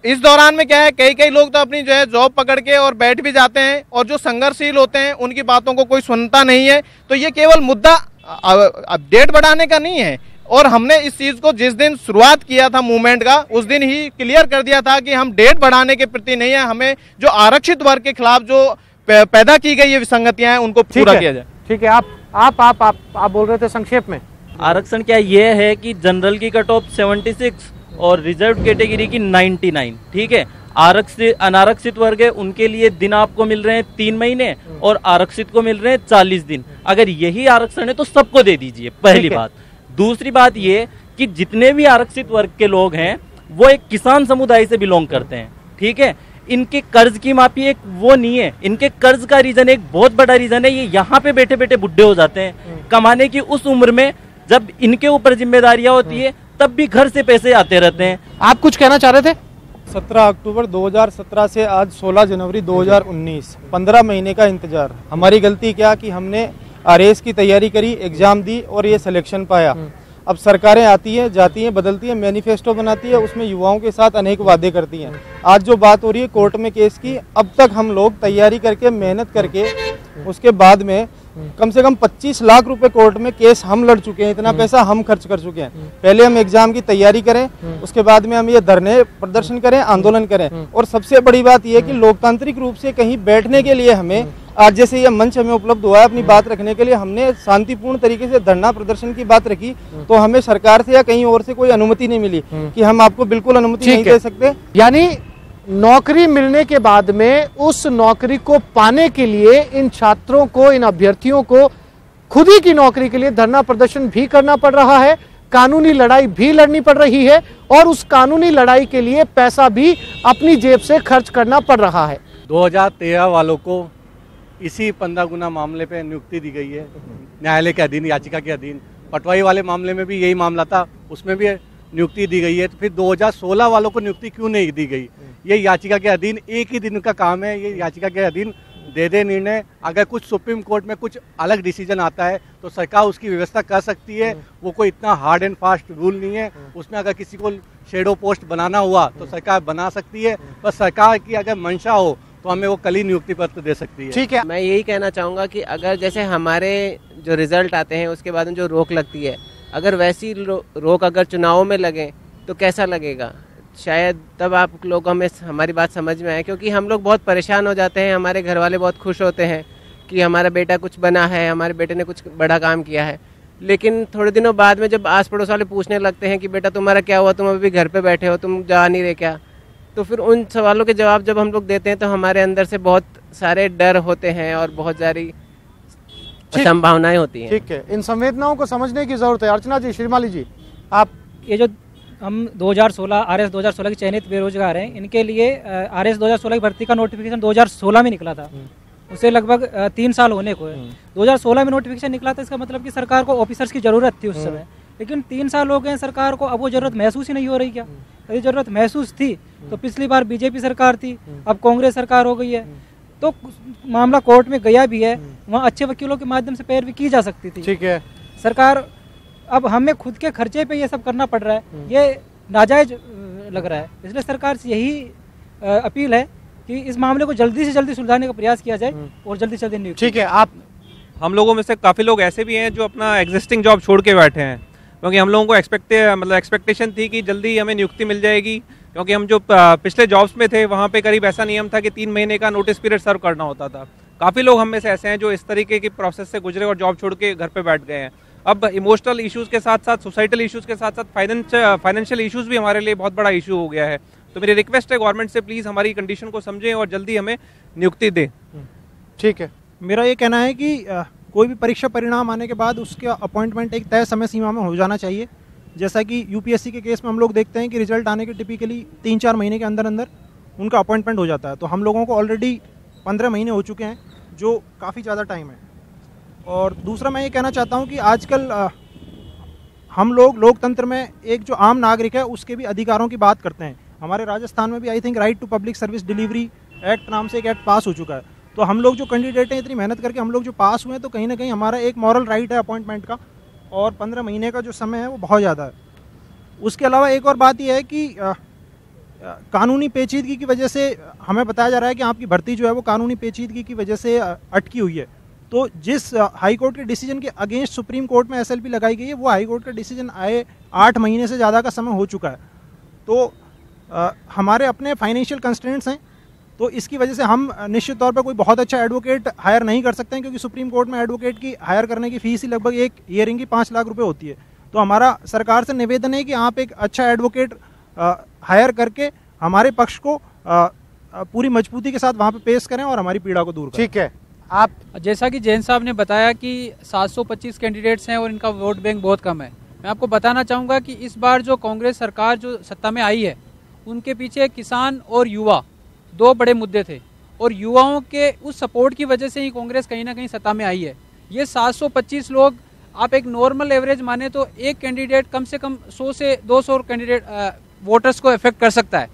S10: इस दौरान में क्या है, कई लोग तो अपनी जो है जॉब पकड़ के और बैठ भी जाते हैं और जो संघर्षशील होते हैं उनकी बातों को कोई सुनता नहीं है। तो ये केवल मुद्दा अपडेट बढ़ाने का नहीं है और हमने इस चीज को जिस दिन शुरुआत किया था मूवमेंट का उस दिन ही क्लियर कर दिया था कि हम डेट बढ़ाने के प्रति नहीं है, हमें जो आरक्षित वर्ग के खिलाफ जो पैदा की गई ये विसंगतियां हैं उनको पूरा किया जाए।
S1: ठीक है, आप बोल रहे थे संक्षेप में।
S13: आरक्षण क्या ये है कि जनरल की कट ऑफ 76 और रिजर्व कैटेगरी की 99, ठीक है। आरक्षित अनारक्षित वर्ग है उनके लिए दिन आपको मिल रहे हैं 3 महीने और आरक्षित को मिल रहे हैं 40 दिन। अगर यही आरक्षण है तो सबको दे दीजिए, पहली बात। दूसरी बात ये कि जितने भी आरक्षित वर्ग के लोग हैं वो एक किसान समुदाय से बिलोंग करते हैं, ठीक है। इनके कर्ज की माफी एक वो नहीं है, इनके कर्ज का रीजन एक बहुत बड़ा रीजन है, ये यहाँ पे बैठे बैठे बुढ़े हो जाते हैं। कमाने की उस उम्र में जब इनके ऊपर जिम्मेदारियां होती है तब भी घर से पैसे आते रहते हैं।
S1: आप कुछ कहना चाह रहे थे?
S14: 17 अक्टूबर 2017 से आज 16 जनवरी 2019, 15 महीने का इंतजार। हमारी गलती क्या कि हमने आरएएस की तैयारी करी, एग्जाम दी और ये सिलेक्शन पाया। अब सरकारें आती हैं, जाती हैं, बदलती हैं, मैनिफेस्टो बनाती है, उसमें युवाओं के साथ अनेक वादे करती हैं। आज जो बात हो रही है कोर्ट में केस की, अब तक हम लोग तैयारी करके मेहनत करके उसके बाद में कम से कम 25 लाख रुपए कोर्ट में केस हम लड़ चुके हैं, इतना पैसा हम खर्च कर चुके हैं। पहले हम एग्जाम की तैयारी करें, उसके बाद में हम ये धरने प्रदर्शन करें, आंदोलन करें। और सबसे बड़ी बात यह कि लोकतांत्रिक रूप से कहीं बैठने के लिए हमें आज जैसे ये मंच हमें उपलब्ध हुआ है अपनी बात रखने के लिए, हमने शांतिपूर्ण तरीके से धरना प्रदर्शन की बात रखी तो हमें सरकार से या कहीं और से कोई अनुमति नहीं मिली कि हम आपको बिल्कुल अनुमति नहीं दे सकते।
S1: यानी नौकरी मिलने के बाद में उस नौकरी को पाने के लिए इन छात्रों को, इन अभ्यर्थियों को खुद ही की नौकरी के लिए धरना प्रदर्शन भी करना पड़ रहा है, कानूनी लड़ाई भी लड़नी पड़ रही है और उस कानूनी लड़ाई के लिए पैसा भी अपनी जेब से खर्च करना पड़ रहा है।
S15: 2013 वालों को इसी 15 गुना मामले पे नियुक्ति दी गई है, न्यायालय के अधीन, याचिका के अधीन। पटवाई वाले मामले में भी यही मामला था, उसमें भी नियुक्ति दी गई है। तो फिर 2016 वालों को नियुक्ति क्यों नहीं दी गई? ये याचिका के अधीन एक ही दिन का काम है, ये याचिका के अधीन दे निर्णय। अगर कुछ सुप्रीम कोर्ट में कुछ अलग डिसीजन आता है तो सरकार उसकी व्यवस्था कर सकती है, वो कोई इतना हार्ड एंड फास्ट रूल नहीं है। उसमें अगर किसी को शेडो पोस्ट बनाना हुआ तो सरकार बना सकती है, बस सरकार की अगर मंशा हो तो हमें वो कल ही नियुक्ति पत्र दे सकती है।
S16: ठीक है, मैं यही कहना चाहूँगा कि अगर जैसे हमारे जो रिजल्ट आते हैं उसके बाद में जो रोक लगती है, अगर वैसी रोक अगर चुनावों में लगे तो कैसा लगेगा, शायद तब आप लोग हमारी बात समझ में आए। क्योंकि हम लोग बहुत परेशान हो जाते हैं, हमारे घर वाले बहुत खुश होते हैं कि हमारा बेटा कुछ बना है, हमारे बेटे ने कुछ बड़ा काम किया है। लेकिन थोड़े दिनों बाद में जब आस पड़ोस वाले पूछने लगते हैं कि बेटा तुम्हारा क्या हुआ, तुम अभी घर पे बैठे हो, तुम जा नहीं रहे क्या, तो फिर उन सवालों के जवाब जब हम लोग देते हैं तो हमारे अंदर से बहुत सारे डर होते हैं और बहुत सारी संभावनाएं होती हैं।
S1: ठीक है, इन संवेदनाओं को समझने की जरूरत है। अर्चना जी, श्रीमाली जी, आप
S17: ये जो हम 2016 आरएस 2016 के चयनित बेरोजगार हैं, इनके लिए आरएस 2016 की भर्ती का नोटिफिकेशन 2016 में निकला था, उसे लगभग 3 साल होने को है। 2016 में नोटिफिकेशन निकला था, इसका मतलब कि सरकार को ऑफिसर्स की जरूरत थी उस समय, लेकिन 3 साल हो गए सरकार को, अब वो जरूरत महसूस ही नहीं हो रही। क्या यदि जरूरत महसूस थी तो पिछली बार बीजेपी सरकार थी, अब कांग्रेस सरकार हो गई है, तो मामला कोर्ट में गया भी है, वहाँ अच्छे वकीलों के माध्यम से पैरवी की जा सकती थी।
S1: ठीक है,
S17: सरकार अब हमें खुद के खर्चे पे ये सब करना पड़ रहा है, ये नाजायज लग रहा है। इसलिए सरकार से यही अपील है कि इस मामले को जल्दी से जल्दी सुलझाने का प्रयास किया जाए और जल्दी से जल्दी नियुक्ति।
S1: ठीक है, आप
S18: हम लोगों में से काफ़ी लोग ऐसे भी हैं जो अपना एग्जिस्टिंग जॉब छोड़ के बैठे हैं, क्योंकि हम लोगों को एक्सपेक्टेशन थी कि जल्दी हमें नियुक्ति मिल जाएगी, क्योंकि हम जो पिछले जॉब्स में थे वहाँ पे करीब ऐसा नियम था कि 3 महीने का नोटिस पीरियड सर्व करना होता था। काफ़ी लोग हम में से ऐसे हैं जो इस तरीके की प्रोसेस से गुजरे और जॉब छोड़ के घर पे बैठ गए हैं। अब इमोशनल इश्यूज़ के साथ साथ सोसाइटल इश्यूज़ के साथ साथ फाइनेंशियल इश्यूज़ भी हमारे लिए बहुत बड़ा इशू हो गया है। तो मेरी रिक्वेस्ट है गवर्नमेंट से, प्लीज़ हमारी कंडीशन को समझें और जल्दी हमें नियुक्ति दें।
S1: ठीक है,
S14: मेरा ये कहना है कि कोई भी परीक्षा परिणाम आने के बाद उसका अपॉइंटमेंट एक तय समय सीमा में हो जाना चाहिए। जैसा कि यूपीएससी के केस में हम लोग देखते हैं कि रिजल्ट आने के टिपिकली 3-4 महीने के अंदर अंदर उनका अपॉइंटमेंट हो जाता है। तो हम लोगों को ऑलरेडी 15 महीने हो चुके हैं, जो काफ़ी ज़्यादा टाइम है। और दूसरा मैं ये कहना चाहता हूँ कि आजकल हम लोग लोकतंत्र में एक जो आम नागरिक है उसके भी अधिकारों की बात करते हैं। हमारे राजस्थान में भी I think right to public service delivery act नाम से एक एक्ट पास हो चुका है। तो हम लोग जो कैंडिडेट हैं, इतनी मेहनत करके हम लोग जो पास हुए हैं, तो कहीं ना कहीं हमारा एक मॉरल राइट है अपॉइंटमेंट का, और 15 महीने का जो समय है वो बहुत ज़्यादा है। उसके अलावा एक और बात यह है कि कानूनी पेचीदगी की वजह से हमें बताया जा रहा है कि आपकी भर्ती जो है वो कानूनी पेचीदगी की वजह से अटकी हुई है। तो जिस हाई कोर्ट के डिसीजन के अगेंस्ट सुप्रीम कोर्ट में एसएलपी लगाई गई है, वो हाई कोर्ट का डिसीजन आए 8 महीने से ज़्यादा का समय हो चुका है। तो हमारे अपने फाइनेंशियल कंस्ट्रेंट्स हैं, तो इसकी वजह से हम निश्चित तौर पर कोई बहुत अच्छा एडवोकेट हायर नहीं कर सकते हैं, क्योंकि सुप्रीम कोर्ट में एडवोकेट की हायर करने की फीस ही लगभग एक हियरिंग की 5 लाख रुपए होती है। तो हमारा सरकार से निवेदन है कि आप एक अच्छा एडवोकेट हायर करके हमारे पक्ष को पूरी मजबूती के साथ वहाँ पे पेश करें और हमारी पीड़ा को दूर करें।
S1: ठीक है, आप
S2: जैसा कि जैन साहब ने बताया कि 725 कैंडिडेट्स हैं और इनका वोट बैंक बहुत कम है। मैं आपको बताना चाहूँगा कि इस बार जो कांग्रेस सरकार जो सत्ता में आई है, उनके पीछे किसान और युवा 2 बड़े मुद्दे थे, और युवाओं के उस सपोर्ट की वजह से ही कांग्रेस कहीं ना कहीं सत्ता में आई है। ये 725 लोग आप एक नॉर्मल एवरेज माने तो एक कैंडिडेट कम से कम 100 से 200 कैंडिडेट वोटर्स को अफेक्ट कर सकता है।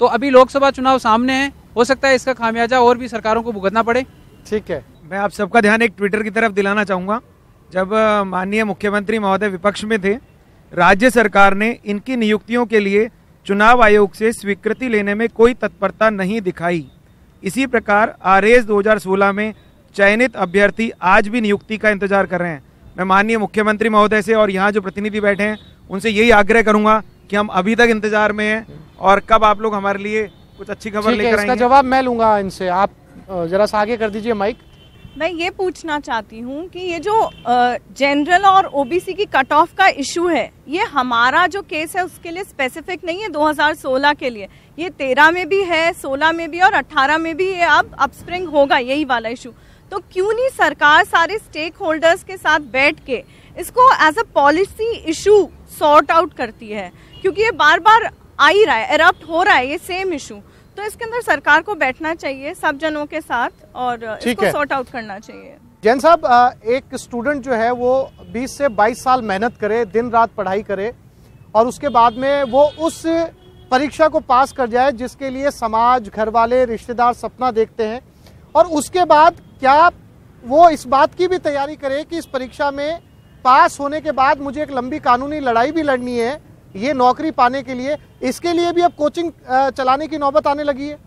S2: तो अभी लोकसभा चुनाव सामने है, हो सकता है इसका खामियाजा और भी सरकारों को भुगतना पड़े।
S1: ठीक है,
S3: मैं आप सबका ध्यान एक ट्विटर की तरफ दिलाना चाहूँगा। जब माननीय मुख्यमंत्री महोदय विपक्ष में थे, राज्य सरकार ने इनकी नियुक्तियों के लिए चुनाव आयोग से स्वीकृति लेने में कोई तत्परता नहीं दिखाई। इसी प्रकार आरएएस 2016 में चयनित अभ्यर्थी आज भी नियुक्ति का इंतजार कर रहे हैं। मैं माननीय मुख्यमंत्री महोदय से और यहाँ जो प्रतिनिधि बैठे हैं उनसे यही आग्रह करूंगा कि हम अभी तक इंतजार में हैं, और कब आप लोग हमारे लिए कुछ अच्छी खबर लेकर आएंगे।
S1: इसका जवाब मैं लूंगा इनसे, आप जरा सा आगे कर दीजिए माइक।
S4: मैं ये पूछना चाहती हूँ कि ये जो जनरल और ओबीसी की कट ऑफ का इशू है, ये हमारा जो केस है उसके लिए स्पेसिफिक नहीं है 2016 के लिए, ये 13 में भी है, 16 में भी और 18 में भी ये अब अपस्प्रिंग होगा यही वाला इशू। तो क्यों नहीं सरकार सारे स्टेक होल्डर्स के साथ बैठ के इसको as a policy issue sort out करती है, क्योंकि ये बार बार आ ही रहा है, एरप्ट हो रहा है ये सेम इशू। तो इसके अंदर सरकार को बैठना चाहिए सब जनों के साथ और इसको सॉर्ट आउट करना चाहिए।
S1: जैन साहब, एक स्टूडेंट जो है वो 20 से 22 साल मेहनत करे, दिन रात पढ़ाई करे, और उसके बाद में वो उस परीक्षा को पास कर जाए जिसके लिए समाज, घर वाले, रिश्तेदार सपना देखते हैं, और उसके बाद क्या वो इस बात की भी तैयारी करे कि इस परीक्षा में पास होने के बाद मुझे एक लंबी कानूनी लड़ाई भी लड़नी है ये नौकरी पाने के लिए। इसके लिए भी अब कोचिंग चलाने की नौबत आने लगी है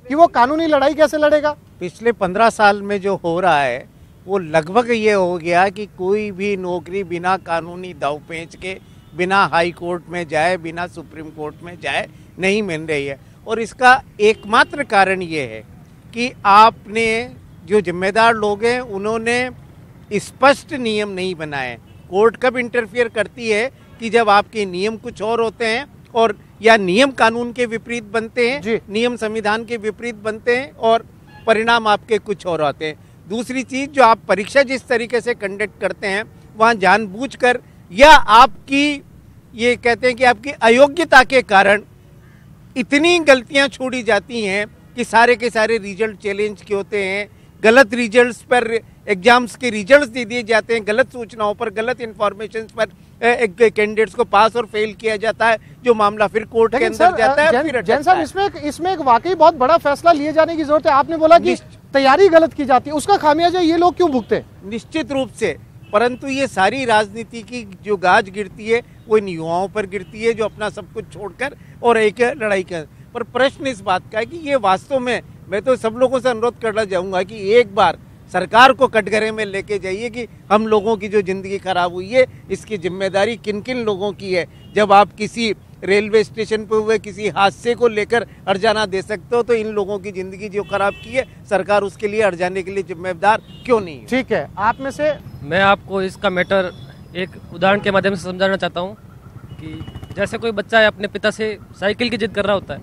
S1: कि वो कानूनी लड़ाई कैसे लड़ेगा।
S10: पिछले 15 साल में जो हो रहा है वो लगभग ये हो गया कि कोई भी नौकरी बिना कानूनी दांवपेच के, बिना हाई कोर्ट में जाए, बिना सुप्रीम कोर्ट में जाए नहीं मिल रही है। और इसका एकमात्र कारण ये है कि आपने जो जिम्मेदार लोग हैं उन्होंने स्पष्ट नियम नहीं बनाए। कोर्ट कब इंटरफियर करती है कि जब आपके नियम कुछ और होते हैं, और या नियम कानून के विपरीत बनते हैं, नियम संविधान के विपरीत बनते हैं और परिणाम आपके कुछ और आते हैं। दूसरी चीज, जो आप परीक्षा जिस तरीके से कंडक्ट करते हैं वहाँ जानबूझकर या आपकी ये कहते हैं कि आपकी अयोग्यता के कारण इतनी गलतियां छोड़ी जाती हैं कि सारे के सारे रिजल्ट चैलेंज के होते हैं, गलत रिजल्ट्स पर एग्जाम्स के रिजल्ट्स दे दिए जाते हैं, गलत सूचनाओं पर, गलत इंफॉर्मेशन पर कैंडिडेट्स को पास और फेल किया जाता है, जो मामला फिर कोर्ट के अंदर जाता है। फिर
S1: जैन साहब, इसमें एक वाकई बहुत बड़ा फैसला लिए जाने की जरूरत है। आपने बोला कि तैयारी गलत की जाती है, उसका खामियाजा ये लोग क्यों भुगते?
S10: निश्चित रूप से, परंतु ये सारी राजनीति की जो गाज गिरती है वो इन युवाओं पर गिरती है, जो अपना सब कुछ छोड़कर और एक लड़ाई कर। पर प्रश्न इस बात का है कि ये वास्तव में, मैं तो सब लोगों से अनुरोध करना चाहूंगा कि एक बार सरकार को कटघरे में लेके जाइए कि हम लोगों की जो जिंदगी खराब हुई है इसकी जिम्मेदारी किन किन लोगों की है। जब आप किसी रेलवे स्टेशन पर हुए किसी हादसे को लेकर हर्जाना दे सकते हो, तो इन लोगों की जिंदगी जो खराब की है सरकार उसके लिए हर्जाने के लिए जिम्मेदार क्यों नहीं है?
S1: ठीक है, आप में से
S19: मैं आपको इसका मैटर एक उदाहरण के माध्यम से समझाना चाहता हूँ कि जैसे कोई बच्चा अपने पिता से साइकिल की जिद कर रहा होता है,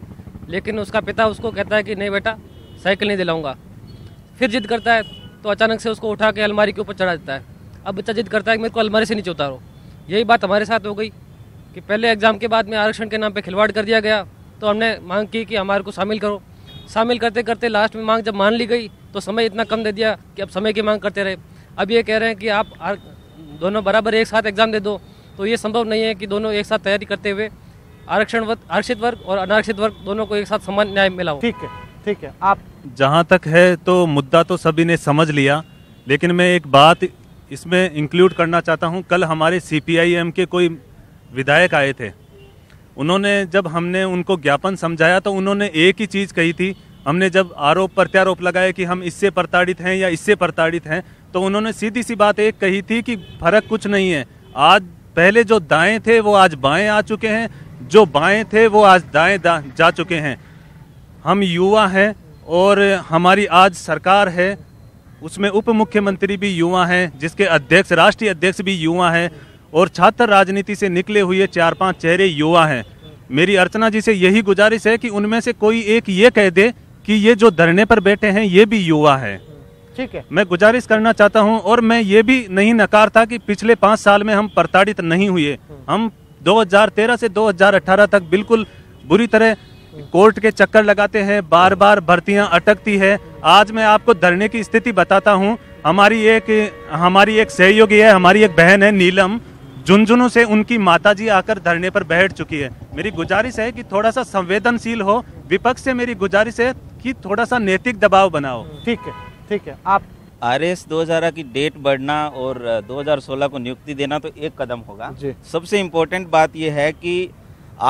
S19: लेकिन उसका पिता उसको कहता है कि नहीं बेटा साइकिल नहीं दिलाऊंगा। फिर जिद करता है तो अचानक से उसको उठा के अलमारी के ऊपर चढ़ा देता है। अब बच्चा जिद करता है कि मेरे को अलमारी से नीचे उतारो। यही बात हमारे साथ हो गई कि पहले एग्जाम के बाद में आरक्षण के नाम पे खिलवाड़ कर दिया गया, तो हमने मांग की कि हमारे को शामिल करो। शामिल करते करते लास्ट में मांग जब मान ली गई तो समय इतना कम दे दिया कि अब समय की मांग करते रहे। अब ये कह रहे हैं कि आप दोनों बराबर एक साथ एग्जाम दे दो, तो ये संभव नहीं है कि दोनों एक साथ तैयारी करते हुए आरक्षित वर्ग और अनारक्षित वर्ग दोनों को एक साथ समान न्याय मिला हो।
S1: ठीक है। आप
S20: जहाँ तक है तो मुद्दा तो सभी ने समझ लिया, लेकिन मैं एक बात इसमें इंक्लूड करना चाहता हूँ। कल हमारे CPIM के कोई विधायक आए थे, उन्होंने जब हमने उनको ज्ञापन समझाया तो उन्होंने एक ही चीज़ कही थी। हमने जब आरोप प्रत्यारोप लगाए कि हम इससे प्रताड़ित हैं या इससे प्रताड़ित हैं, तो उन्होंने सीधी सी बात एक कही थी कि फर्क कुछ नहीं है। आज पहले जो दाएं थे वो आज बाएं आ चुके हैं, जो बाएं थे वो आज दाएं जा चुके हैं। हम युवा हैं और हमारी आज सरकार है, उसमें उप मुख्यमंत्री भी युवा हैं, जिसके अध्यक्ष राष्ट्रीय अध्यक्ष भी युवा हैं, और छात्र राजनीति से निकले हुए 4-5 चेहरे युवा हैं। मेरी अर्चना जी से यही गुजारिश है कि उनमें से कोई एक ये कह दे कि ये जो धरने पर बैठे हैं ये भी युवा है।
S1: ठीक है,
S20: मैं गुजारिश करना चाहता हूं, और मैं ये भी नहीं नकारता कि पिछले 5 साल में हम प्रताड़ित नहीं हुए। हम 2013 से 2018 तक बिल्कुल बुरी तरह कोर्ट के चक्कर लगाते हैं, बार बार भर्तियां अटकती है। आज मैं आपको धरने की स्थिति बताता हूं। हमारी एक सहयोगी है, हमारी एक बहन है नीलम, झुंझुनू से उनकी माताजी आकर धरने पर बैठ चुकी है। मेरी गुजारिश है कि थोड़ा सा संवेदनशील हो। विपक्ष से मेरी गुजारिश है कि थोड़ा सा नैतिक दबाव बनाओ।
S1: ठीक है। आप
S21: RS 2000 की डेट बढ़ना और 2016 को नियुक्ति देना तो एक कदम होगा। सबसे इम्पोर्टेंट बात यह है कि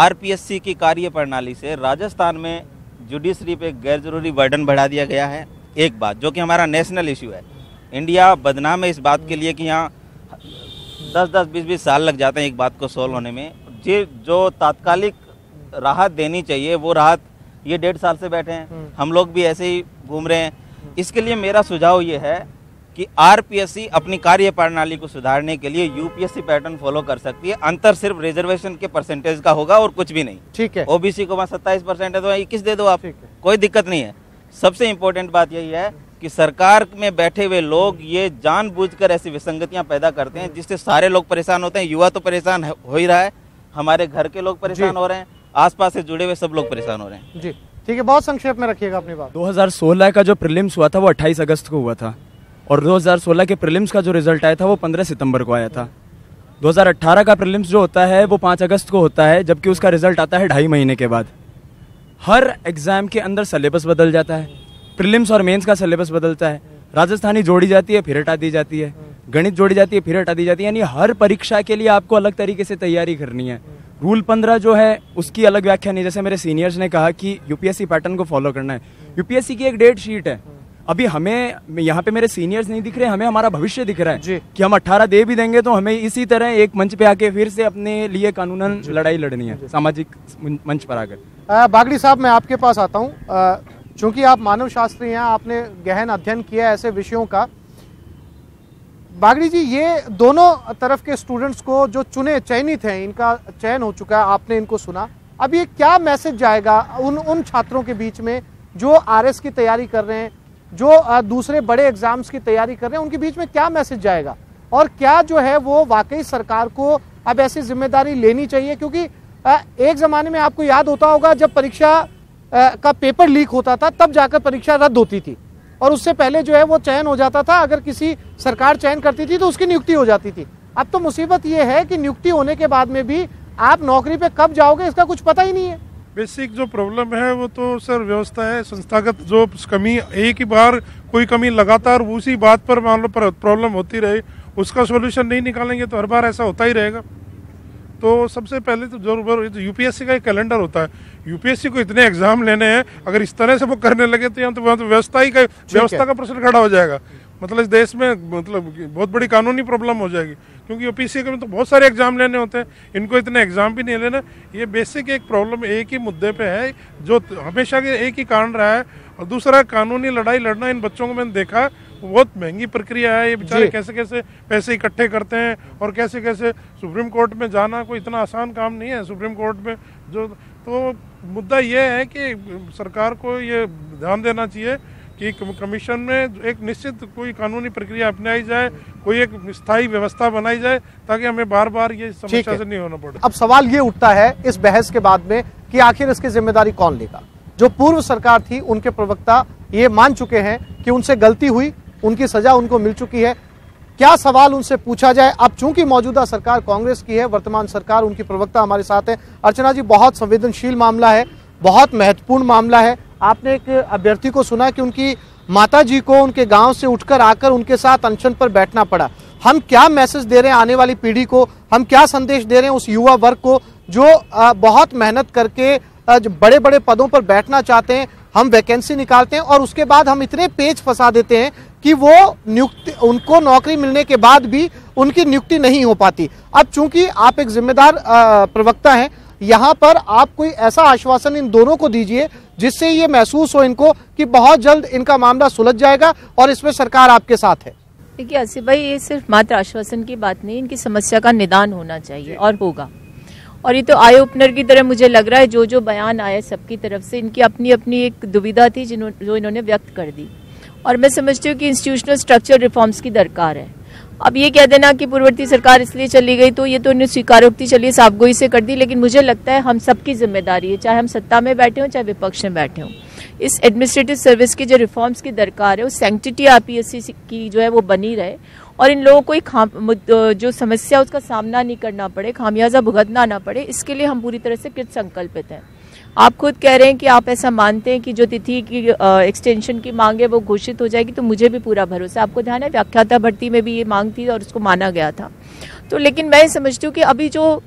S21: RPSC की कार्य प्रणाली से राजस्थान में जुडिशरी पे गैर जरूरी बर्डन बढ़ा दिया गया है। एक बात जो कि हमारा नेशनल इशू है। इंडिया बदनाम है इस बात के लिए कि यहाँ 10-10, 20-20 साल लग जाते हैं एक बात को सोल्व होने में। जो तात्कालिक राहत देनी चाहिए वो राहत ये 1.5 साल से बैठे हैं, हम लोग भी ऐसे ही घूम रहे हैं। इसके लिए मेरा सुझाव ये है कि RPSC अपनी कार्य प्रणाली को सुधारने के लिए UPSC पैटर्न फॉलो कर सकती है। अंतर सिर्फ रिजर्वेशन के परसेंटेज का होगा और कुछ भी नहीं।
S1: ठीक है,
S21: OBC को 27% है तो 21 दे दो आप, कोई दिक्कत नहीं है। सबसे इम्पोर्टेंट बात यही है कि सरकार में बैठे हुए लोग ये जानबूझकर ऐसी विसंगतियां पैदा करते हैं जिससे सारे लोग परेशान होते हैं। युवा तो परेशान हो ही रहा है, हमारे घर के लोग परेशान हो रहे हैं, आसपास से जुड़े हुए सब लोग परेशान हो रहे हैं।
S1: जी ठीक है, बहुत संक्षेप में रखिएगा अपनी बात।
S8: 2016 का जो प्रीलिम्स हुआ था वो 28 अगस्त को हुआ था, और 2016 के प्रीलिम्स का जो रिजल्ट आया था वो 15 सितंबर को आया था। 2018 का प्रीलिम्स जो होता है वो 5 अगस्त को होता है, जबकि उसका रिजल्ट आता है 2.5 महीने के बाद। हर एग्जाम के अंदर सिलेबस बदल जाता है, प्रीलिम्स और मेंस का सिलेबस बदलता है। राजस्थानी जोड़ी जाती है फिर हटा दी जाती है, गणित जोड़ी जाती है फिर हटा दी जाती है, यानी हर परीक्षा के लिए आपको अलग तरीके से तैयारी करनी है। रूल 15 जो है उसकी अलग व्याख्या नहीं। जैसे मेरे सीनियर्स ने कहा कि UPSC पैटर्न को फॉलो करना है। UPSC की एक डेट शीट है। अभी हमें यहाँ पे मेरे सीनियर्स नहीं दिख रहे, हमें हमारा भविष्य दिख रहा है कि हम 18 दे भी देंगे तो हमें इसी तरह एक मंच पे आके फिर से अपने लिए कानूनन लड़ाई लड़नी है, सामाजिक मंच पर आकर।
S1: बागड़ी साहब, मैं आपके पास आता हूँ। चूंकि आप मानव शास्त्री हैं, आपने गहन अध्ययन किया ऐसे विषयों का। बागड़ी जी, ये दोनों तरफ के स्टूडेंट्स को जो चयनित हैं, इनका चयन हो चुका है, आपने इनको सुना। अब ये क्या मैसेज जाएगा उन छात्रों के बीच में जो RS की तैयारी कर रहे हैं, जो दूसरे बड़े एग्जाम्स की तैयारी कर रहे हैं, उनके बीच में क्या मैसेज जाएगा? और क्या जो है वो वाकई सरकार को अब ऐसी जिम्मेदारी लेनी चाहिए, क्योंकि एक जमाने में आपको याद होता होगा जब परीक्षा का पेपर लीक होता था तब जाकर परीक्षा रद्द होती थी, और उससे पहले जो है वो चयन हो जाता था। अगर किसी सरकार चयन करती थी तो उसकी नियुक्ति हो जाती थी। अब तो मुसीबत ये है कि नियुक्ति होने के बाद में भी आप नौकरी पे कब जाओगे इसका कुछ पता ही नहीं है।
S9: बेसिक जो प्रॉब्लम है वो तो सर व्यवस्था है, संस्थागत जो कमी, एक ही बार कोई कमी लगातार उसी बात पर मान लो प्रॉब्लम होती रहे, उसका सॉल्यूशन नहीं निकालेंगे तो हर बार ऐसा होता ही रहेगा। तो सबसे पहले तो जरूर यूपीएससी का एक कैलेंडर होता है, यूपीएससी को इतने एग्जाम लेने हैं, अगर इस तरह से वो करने लगे तो यहाँ तो व्यवस्था का प्रश्न खड़ा हो जाएगा। मतलब इस देश में मतलब बहुत बड़ी कानूनी प्रॉब्लम हो जाएगी, क्योंकि यूपीएससी के में तो बहुत सारे एग्जाम लेने होते हैं, इनको इतने एग्जाम भी नहीं लेना। ये बेसिक एक प्रॉब्लम एक ही मुद्दे पे है जो हमेशा के एक ही कारण रहा है। और दूसरा, कानूनी लड़ाई लड़ना इन बच्चों को मैंने देखा बहुत महंगी प्रक्रिया है। ये बेचारे कैसे कैसे पैसे इकट्ठे करते हैं और कैसे कैसे सुप्रीम कोर्ट में जाना कोई इतना आसान काम नहीं है। सुप्रीम कोर्ट में जो तो मुद्दा ये है कि सरकार को ये ध्यान देना चाहिए कि कमीशन में एक निश्चित कोई कानूनी प्रक्रिया अपनाई जाए, कोई एक स्थायी व्यवस्था बनाई जाए, ताकि हमें बार बार ये समस्या से नहीं होना पड़े।
S1: अब सवाल ये उठता है इस बहस के बाद में कि आखिर इसकी जिम्मेदारी कौन लेगा। जो पूर्व सरकार थी उनके प्रवक्ता ये मान चुके हैं कि उनसे गलती हुई, उनकी सजा उनको मिल चुकी है। क्या सवाल उनसे पूछा जाए? अब चूंकि मौजूदा सरकार कांग्रेस की है, वर्तमान सरकार, उनकी प्रवक्ता हमारे साथ है। अर्चना जी, बहुत संवेदनशील मामला है, बहुत महत्वपूर्ण मामला है। आपने एक अभ्यर्थी को सुना कि उनकी माताजी को उनके गांव से उठकर आकर उनके साथ अनशन पर बैठना पड़ा। हम क्या मैसेज दे रहे हैं आने वाली पीढ़ी को, हम क्या संदेश दे रहे हैं उस युवा वर्ग को जो बहुत मेहनत करके बड़े बड़े पदों पर बैठना चाहते हैं? हम वैकेंसी निकालते हैं और उसके बाद हम इतने पेच फंसा देते हैं कि वो नियुक्ति, उनको नौकरी मिलने के बाद भी उनकी नियुक्ति नहीं हो पाती। अब चूंकि आप एक जिम्मेदार प्रवक्ता हैं, यहाँ पर आप कोई ऐसा आश्वासन इन दोनों को दीजिए जिससे ये महसूस हो इनको कि बहुत जल्द इनका मामला सुलझ जाएगा और इसमें सरकार आपके साथ है।
S6: देखिए आसिफ भाई, ये सिर्फ मात्र आश्वासन की बात नहीं, इनकी समस्या का निदान होना चाहिए और होगा। और ये तो आई ओपनर की तरह मुझे लग रहा है, जो जो बयान आए सबकी तरफ से, इनकी अपनी अपनी एक दुविधा थी जो इन्होंने व्यक्त कर दी। और मैं समझती हूँ कि इंस्टीट्यूशनल स्ट्रक्चर रिफॉर्म्स की दरकार है। अब ये कह देना कि पूर्ववर्ती सरकार इसलिए चली गई, तो ये तो इन्हें स्वीकारोक्ति चलिए साफगोई से कर दी, लेकिन मुझे लगता है हम सबकी जिम्मेदारी है, चाहे हम सत्ता में बैठे हों चाहे विपक्ष में बैठे हों। इस एडमिनिस्ट्रेटिव सर्विस की जो रिफॉर्म्स की दरकार है, उस सैंक्टिटी आरपीएससी की जो है वो बनी रहे और इन लोगों को जो समस्या उसका सामना नहीं करना पड़े, खामियाजा भुगतना ना पड़े, इसके लिए हम पूरी तरह से कृत संकल्पित हैं। आप खुद कह रहे हैं कि आप ऐसा मानते हैं कि जो तिथि की एक्सटेंशन की मांग है वो घोषित हो जाएगी, तो मुझे भी पूरा भरोसा। आपको ध्यान है व्याख्याता भर्ती में भी ये मांग थी और उसको माना गया था। तो लेकिन मैं समझती हूँ कि अभी जो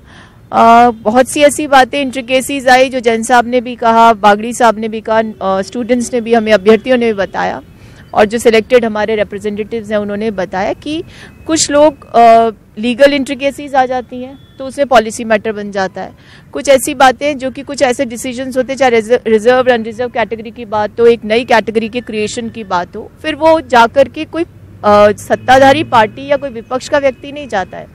S6: बहुत सी ऐसी बातें, इंट्रिकेसीज आई, जो जैन साहब ने भी कहा, बागड़ी साहब ने भी कहा, स्टूडेंट्स ने भी, हमें अभ्यर्थियों ने भी बताया, और जो सिलेक्टेड हमारे रिप्रेजेंटेटिव्स हैं उन्होंने बताया कि कुछ लोग लीगल इंट्रिकेसीज आ जाती हैं तो उसे पॉलिसी मैटर बन जाता है। कुछ ऐसी बातें जो कि कुछ ऐसे डिसीजंस होते हैं, चाहे रिजर्व अनरिजर्व कैटेगरी की बात हो, एक नई कैटेगरी के क्रिएशन की बात हो, फिर वो जाकर के कोई सत्ताधारी पार्टी या कोई विपक्ष का व्यक्ति नहीं जाता है,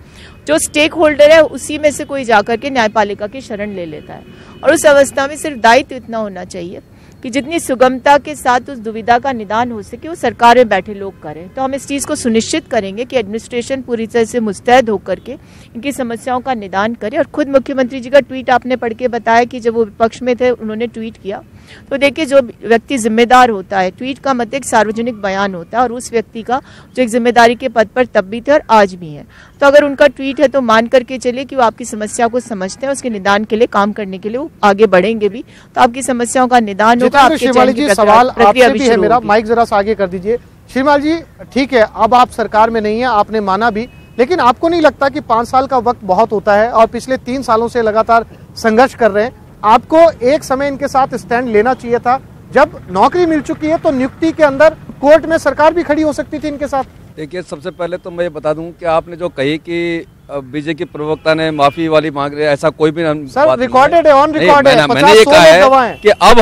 S6: जो स्टेक होल्डर है उसी में से कोई जाकर के न्यायपालिका की शरण ले लेता है। और उस अवस्था में सिर्फ दायित्व इतना होना चाहिए कि जितनी सुगमता के साथ उस दुविधा का निदान हो सके वो सरकार में बैठे लोग करें। तो हम इस चीज़ को सुनिश्चित करेंगे कि एडमिनिस्ट्रेशन पूरी तरह से मुस्तैद होकर के इनकी समस्याओं का निदान करे। और खुद मुख्यमंत्री जी का ट्वीट आपने पढ़ के बताया कि जब वो विपक्ष में थे उन्होंने ट्वीट किया, तो देखिए जो व्यक्ति जिम्मेदार होता है, ट्वीट का मतलब एक सार्वजनिक बयान होता है, और उस व्यक्ति का जो एक जिम्मेदारी के पद पर तब भी थे और आज भी है। तो अगर उनका ट्वीट है तो मान करके चले कि वो आपकी समस्या को समझते हैं, उसके निदान के लिए काम करने के लिए वो आगे बढ़ेंगे भी, तो आपकी समस्याओं का निदान होगा।
S1: श्रीमाली जी, सवाल आपसे भी है मेरा, माइक जरा सा आगे कर दीजिए। श्रीमाली जी, ठीक है, अब आप सरकार में नहीं है, आपने माना भी, लेकिन आपको नहीं लगता कि 5 साल का वक्त बहुत होता है और पिछले 3 सालों से लगातार संघर्ष कर रहे हैं? आपको एक समय इनके साथ स्टैंड लेना चाहिए था। जब नौकरी मिल चुकी है तो नियुक्ति के अंदर कोर्ट में सरकार भी खड़ी हो सकती थी इनके साथ।
S5: देखिए, सबसे पहले तो मैं ये बता दूं कि आपने जो कही कि बीजेपी प्रवक्ता ने माफी वाली मांग रहे, ऐसा कोई भी
S1: सर रिकॉर्डेड है, ऑन रिकॉर्ड है।
S5: मैंने ये कहा है कि अब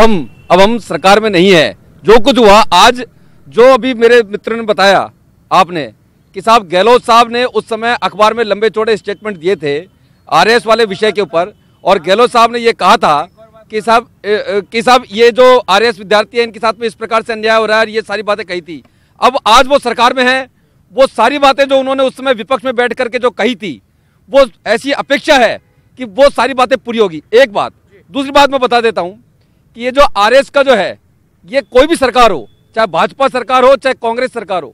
S5: हम सरकार में नहीं है। जो कुछ हुआ आज, जो अभी मेरे मित्र ने बताया आपने कि साहब गहलोत साहब ने उस समय अखबार में लंबे चौड़े स्टेटमेंट दिए थे आरएस वाले विषय के ऊपर, और गहलोत साहब ने ये कहा था कि साहब ये जो आरएस विद्यार्थी है इनके साथ में इस प्रकार से अन्याय हो रहा है, ये सारी बातें कही थी। अब आज वो सरकार में है, वो सारी बातें जो उन्होंने उस समय विपक्ष में बैठ करके जो कही थी वो ऐसी अपेक्षा है कि वो सारी बातें पूरी होगी। एक बात, दूसरी बात मैं बता देता हूं कि ये जो आरएस का जो है, ये कोई भी सरकार हो, चाहे भाजपा सरकार हो चाहे कांग्रेस सरकार हो,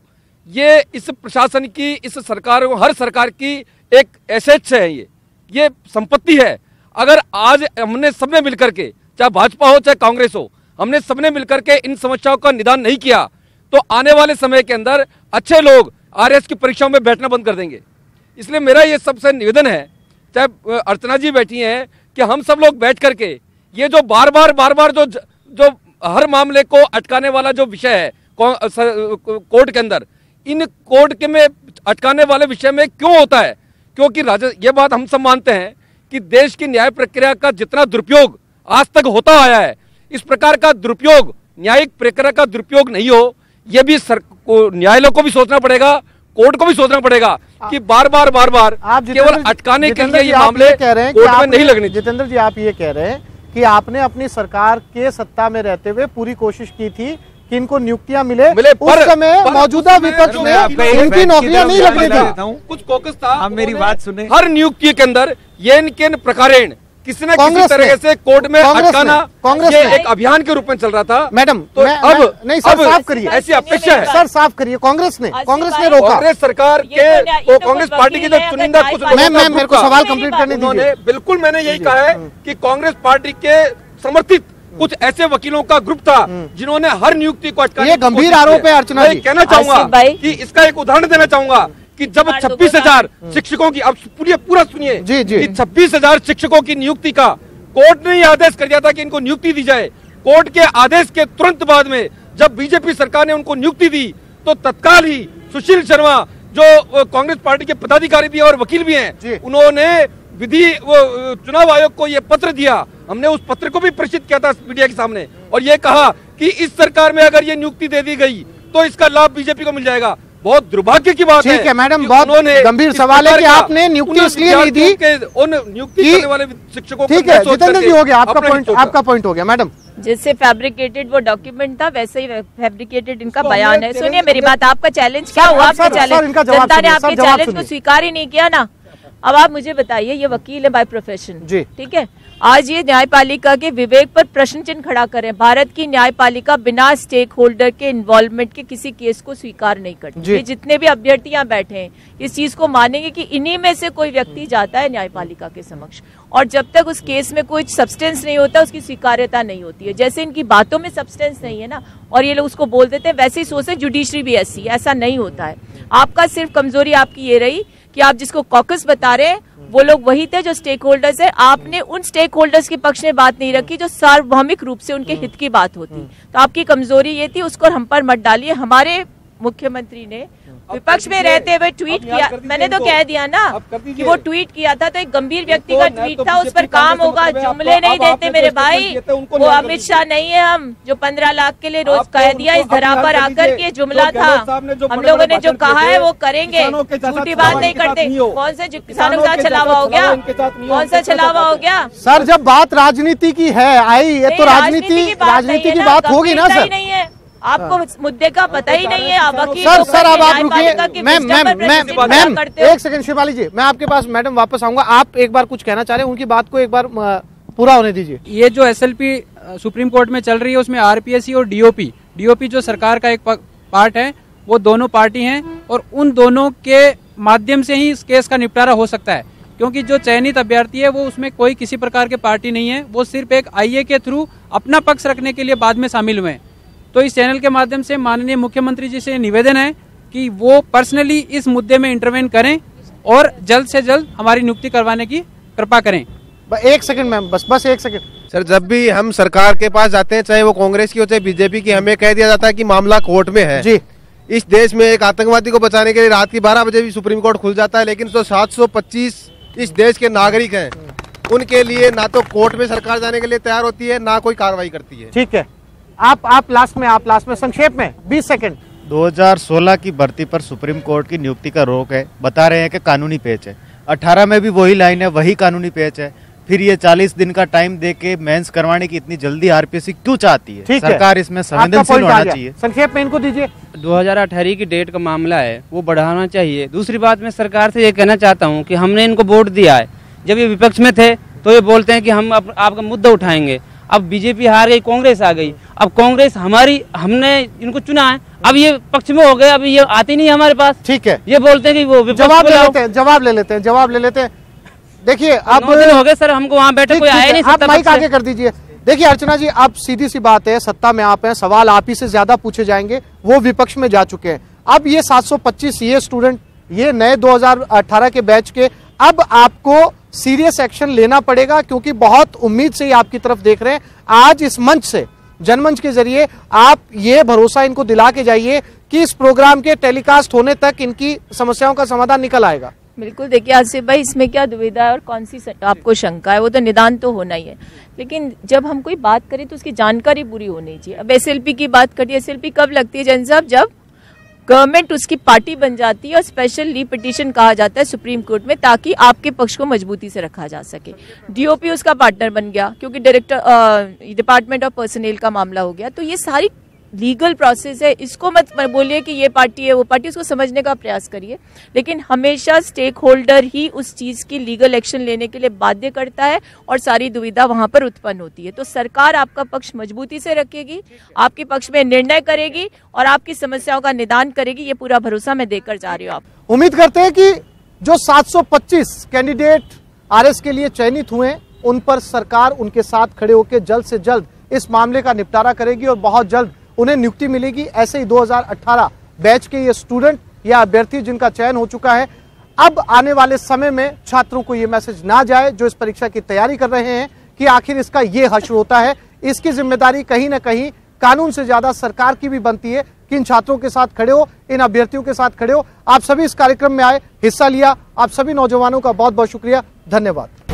S5: ये इस प्रशासन की, इस सरकार, हर सरकार की एक एसेट्स है, ये संपत्ति है। अगर आज हमने सबने मिलकर के, चाहे भाजपा हो चाहे कांग्रेस हो, हमने सबने मिलकर के इन समस्याओं का निदान नहीं किया तो आने वाले समय के अंदर अच्छे लोग आरएस की परीक्षाओं में बैठना बंद कर देंगे। इसलिए मेरा ये सबसे निवेदन है, चाहे अर्चना जी बैठी हैं, कि हम सब लोग बैठ करके ये जो बार बार जो हर मामले को अटकाने वाला जो विषय है कोर्ट के अंदर, इन कोर्ट के में अटकाने वाले विषय में क्यों होता है? क्योंकि ये बात हम सब मानते हैं कि देश की न्याय प्रक्रिया का जितना दुरुपयोग आज तक होता आया है, इस प्रकार का दुरुपयोग, न्यायिक प्रक्रिया का दुरुपयोग नहीं हो, यह भी न्यायालय को भी सोचना पड़ेगा, कोर्ट को भी सोचना पड़ेगा कि बार बार केवल अटकाने के लिए ये मामले कोर्ट में नहीं लगने।
S1: जितेंद्र जी, आप ये कह रहे हैं कि आपने अपनी सरकार के सत्ता में रहते हुए पूरी कोशिश की थी कि इनको नियुक्तियां मिले उस समय मौजूदा विपक्ष में इनकी नौकरियां नहीं लगनी थी।
S5: कुछ कोकस था,
S3: आप मेरी बात सुने।
S5: हर नियुक्ति के अंदर ये प्रकारेण किसी न किसी तरह से कोर्ट में अटकाना ये एक अभियान के रूप में चल रहा था।
S1: मैडम,
S5: तो अब
S1: नहीं सर, साफ करिए,
S5: ऐसी अपेक्षा है
S1: सर, साफ करिए। कांग्रेस ने रोका,
S5: कांग्रेस सरकार के कांग्रेस पार्टी के जो चुनिंदा कुछ
S1: मेरे को सवाल कंप्लीट करने दीजिए।
S5: बिल्कुल, मैंने यही कहा है कि कांग्रेस पार्टी के समर्थित कुछ ऐसे वकीलों का ग्रुप था जिन्होंने हर नियुक्ति को अटकाने,
S1: ये गंभीर आरोप है अर्चना जी।
S5: कहना चाहूंगा कि इसका एक उदाहरण देना चाहूंगा कि जब 26,000 शिक्षकों की, अब पूरा सुनिए कि 26,000 शिक्षकों की नियुक्ति का कोर्ट ने यह आदेश कर दिया था कि इनको नियुक्ति दी जाए। कोर्ट के आदेश के तुरंत बाद में जब बीजेपी सरकार ने उनको नियुक्ति दी तो तत्काल ही सुशील शर्मा, जो कांग्रेस पार्टी के पदाधिकारी भी और वकील भी हैं, उन्होंने चुनाव आयोग को यह पत्र दिया। हमने उस पत्र को भी प्रेषित किया था मीडिया के सामने और ये कहा कि इस सरकार में अगर ये नियुक्ति दे दी गई तो इसका लाभ बीजेपी को मिल जाएगा। बहुत दुर्भाग्य की बात है।
S1: ठीक है मैडम, बहुत गंभीर सवाल है कि आपने नियुक्ति इसलिए नहीं दी,
S5: उन नियुक्ति करने वाले शिक्षकों।
S1: ठीक है जितेंद्र जी, हो गया आपका पॉइंट हो गया। मैडम,
S6: जैसे फैब्रिकेटेड वो डॉक्यूमेंट था वैसे ही फैब्रिकेटेड इनका बयान है। सुनिए मेरी बात, आपका चैलेंज क्या हुआ? आपका चैलेंज, जनता ने आपके चैलेंज को स्वीकार ही नहीं किया ना। अब आप मुझे बताइए, ये वकील है बाय प्रोफेशन, ठीक है, आज ये न्यायपालिका के विवेक पर प्रश्न चिन्ह खड़ा करें। भारत की न्यायपालिका बिना स्टेक होल्डर के इन्वॉल्वमेंट के किसी केस को स्वीकार नहीं करती। ये जितने भी अभ्यर्थी यहाँ बैठे हैं इस चीज को मानेंगे कि इन्हीं में से कोई व्यक्ति जाता है न्यायपालिका के समक्ष और जब तक उस केस में कोई सब्सटेंस नहीं होता उसकी स्वीकार्यता नहीं होती है। जैसे इनकी बातों में सब्सटेंस नहीं है ना और ये लोग उसको बोल देते हैं, वैसे ही सोचते जुडिशरी भी ऐसी, ऐसा नहीं होता है। आपका सिर्फ कमजोरी आपकी ये रही कि आप जिसको कॉकस बता रहे हैं वो लोग वही थे जो स्टेक होल्डर्स है। आपने उन स्टेक होल्डर्स के पक्ष में बात नहीं रखी जो सार्वभौमिक रूप से उनके हित की बात होती। तो आपकी कमजोरी ये थी, उसको हम पर मत डालिए। हमारे मुख्यमंत्री ने विपक्ष में रहते हुए ट्वीट किया, मैंने तो कह दिया ना कि वो ट्वीट किया था तो एक गंभीर व्यक्ति का ट्वीट था, उस पर काम होगा। जुमले नहीं देते मेरे भाई, वो अमित शाह नहीं है हम जो 15 लाख के लिए रोज कह दिया इस धरा पर आकर के जुमला था। हम लोगों ने जो कहा है वो करेंगे, झूठी बात नहीं करते। कौन से किसानों के साथ छलावा हो गया? कौन सा छलावा हो गया?
S1: सर जब बात राजनीति की है आई, ये तो राजनीति की बात होगी ना सर।
S6: नहीं है, आपको मुद्दे का पता ही नहीं है।
S1: सर अब आप रुकिए, मैम एक सेकंड शिवाली जी, मैं आपके पास मैडम वापस आऊंगा। आप एक बार कुछ कहना चाह रहे हैं, उनकी बात को एक बार पूरा होने दीजिए।
S2: ये जो एसएलपी सुप्रीम कोर्ट में चल रही है उसमें आरपीएससी और डीओपी जो सरकार का एक पार्ट है, वो दोनों पार्टी हैं और उन दोनों के माध्यम से ही इस केस का निपटारा हो सकता है। क्योंकि जो चयनित अभ्यर्थी है वो उसमें कोई किसी प्रकार के पार्टी नहीं है, वो सिर्फ एक आईए के थ्रू अपना पक्ष रखने के लिए बाद में शामिल हुए हैं। तो इस चैनल के माध्यम से माननीय मुख्यमंत्री जी से निवेदन है कि वो पर्सनली इस मुद्दे में इंटरवेन करें और जल्द से जल्द हमारी नियुक्ति करवाने की कृपा करें।
S1: एक सेकंड मैम, बस एक सेकंड।
S7: सर जब भी हम सरकार के पास जाते हैं, चाहे वो कांग्रेस की हो चाहे बीजेपी की, हमें कह दिया जाता है कि मामला कोर्ट में है जी। इस देश में एक आतंकवादी को बचाने के लिए रात की 12 बजे भी सुप्रीम कोर्ट खुल जाता है, लेकिन जो 725 इस देश के नागरिक हैं उनके लिए ना तो कोर्ट में सरकार जाने के लिए तैयार होती है ना कोई कार्रवाई करती है।
S1: ठीक है, आप लास्ट में संक्षेप में 20 सेकंड।
S22: 2016 की भर्ती पर सुप्रीम कोर्ट की नियुक्ति का रोक है, बता रहे हैं कि कानूनी पेच है। 18 में भी वही लाइन है, वही कानूनी पेच है। फिर ये 40 दिन का टाइम दे के मेंस करवाने की इतनी जल्दी आरपीएससी क्यों चाहती है? सरकार इसमें संवेदनशील होना चाहिए।
S1: संक्षेप में इनको दीजिए।
S11: 2018 की डेट का मामला है, वो बढ़ाना चाहिए। दूसरी बात, मैं सरकार से ये कहना चाहता हूँ कि हमने इनको वोट दिया है, जब ये विपक्ष में थे तो ये बोलते हैं कि हम आपका मुद्दा उठाएंगे। अब बीजेपी हार गई, कांग्रेस आ गई। अब कांग्रेस हमने इनको चुना है, अब ये पक्ष में हो गए, अब ये आते नहीं हमारे पास।
S1: ठीक है,
S11: ये बोलते हैं कि वो
S1: जवाब ले लेते हैं। देखिए अब
S11: 9 दिन हो गए सर, हमको वहाँ बैठे कोई आया नहीं।
S1: आप माइक आगे कर दीजिए। देखिए अर्चना जी, आप सीधी सी बात है, सत्ता में आप हैं, सवाल आप ही से ज्यादा पूछे जाएंगे, वो विपक्ष में जा चुके हैं। अब ये 725 ये स्टूडेंट, ये नए 2018 के बैच के, अब आपको सीरियस एक्शन लेना पड़ेगा, क्योंकि बहुत उम्मीद से ही आपकी तरफ देख रहे हैं। आज इस मंच से, जनमंच के जरिए आप ये भरोसा इनको दिला के जाइए कि इस प्रोग्राम के टेलीकास्ट होने तक इनकी समस्याओं का समाधान निकल आएगा।
S6: बिल्कुल, देखिए आसिफ भाई, इसमें क्या दुविधा है और कौन सी आपको शंका है, वो तो निदान तो होना ही है। लेकिन जब हम कोई बात करें तो उसकी जानकारी पूरी होनी चाहिए। अब एसएलपी की बात करिए, एसएलपी कब लगती है जैन साहब? जब गवर्नमेंट उसकी पार्टी बन जाती है और स्पेशल ली पिटीशन कहा जाता है सुप्रीम कोर्ट में, ताकि आपके पक्ष को मजबूती से रखा जा सके। डीओपी उसका पार्टनर बन गया, क्योंकि डिपार्टमेंट ऑफ पर्सनल का मामला हो गया। तो ये सारी लीगल प्रोसेस है, इसको मत बोलिए कि ये पार्टी है वो पार्टी, उसको समझने का प्रयास करिए। लेकिन हमेशा स्टेक होल्डर ही उस चीज की लीगल एक्शन लेने के लिए बाध्य करता है और सारी दुविधा वहां पर उत्पन्न होती है। तो सरकार आपका पक्ष मजबूती से रखेगी, आपके पक्ष में निर्णय करेगी और आपकी समस्याओं का निदान करेगी, ये पूरा भरोसा मैं देकर जा रही हूँ। आप
S1: उम्मीद करते हैं कि जो 725 कैंडिडेट आरएस के लिए चयनित हुए, उन पर सरकार उनके साथ खड़े होकर जल्द से जल्द इस मामले का निपटारा करेगी और बहुत जल्द उन्हें नियुक्ति मिलेगी। ऐसे ही 2018 बैच के ये स्टूडेंट या अभ्यर्थी जिनका चयन हो चुका है, अब आने वाले समय में छात्रों को ये मैसेज ना जाए जो इस परीक्षा की तैयारी कर रहे हैं कि आखिर इसका ये हश्र होता है। इसकी जिम्मेदारी कहीं ना कहीं कानून से ज्यादा सरकार की भी बनती है कि इन छात्रों के साथ खड़े हो, इन अभ्यर्थियों के साथ खड़े हो। आप सभी इस कार्यक्रम में आए, हिस्सा लिया, आप सभी नौजवानों का बहुत बहुत शुक्रिया, धन्यवाद।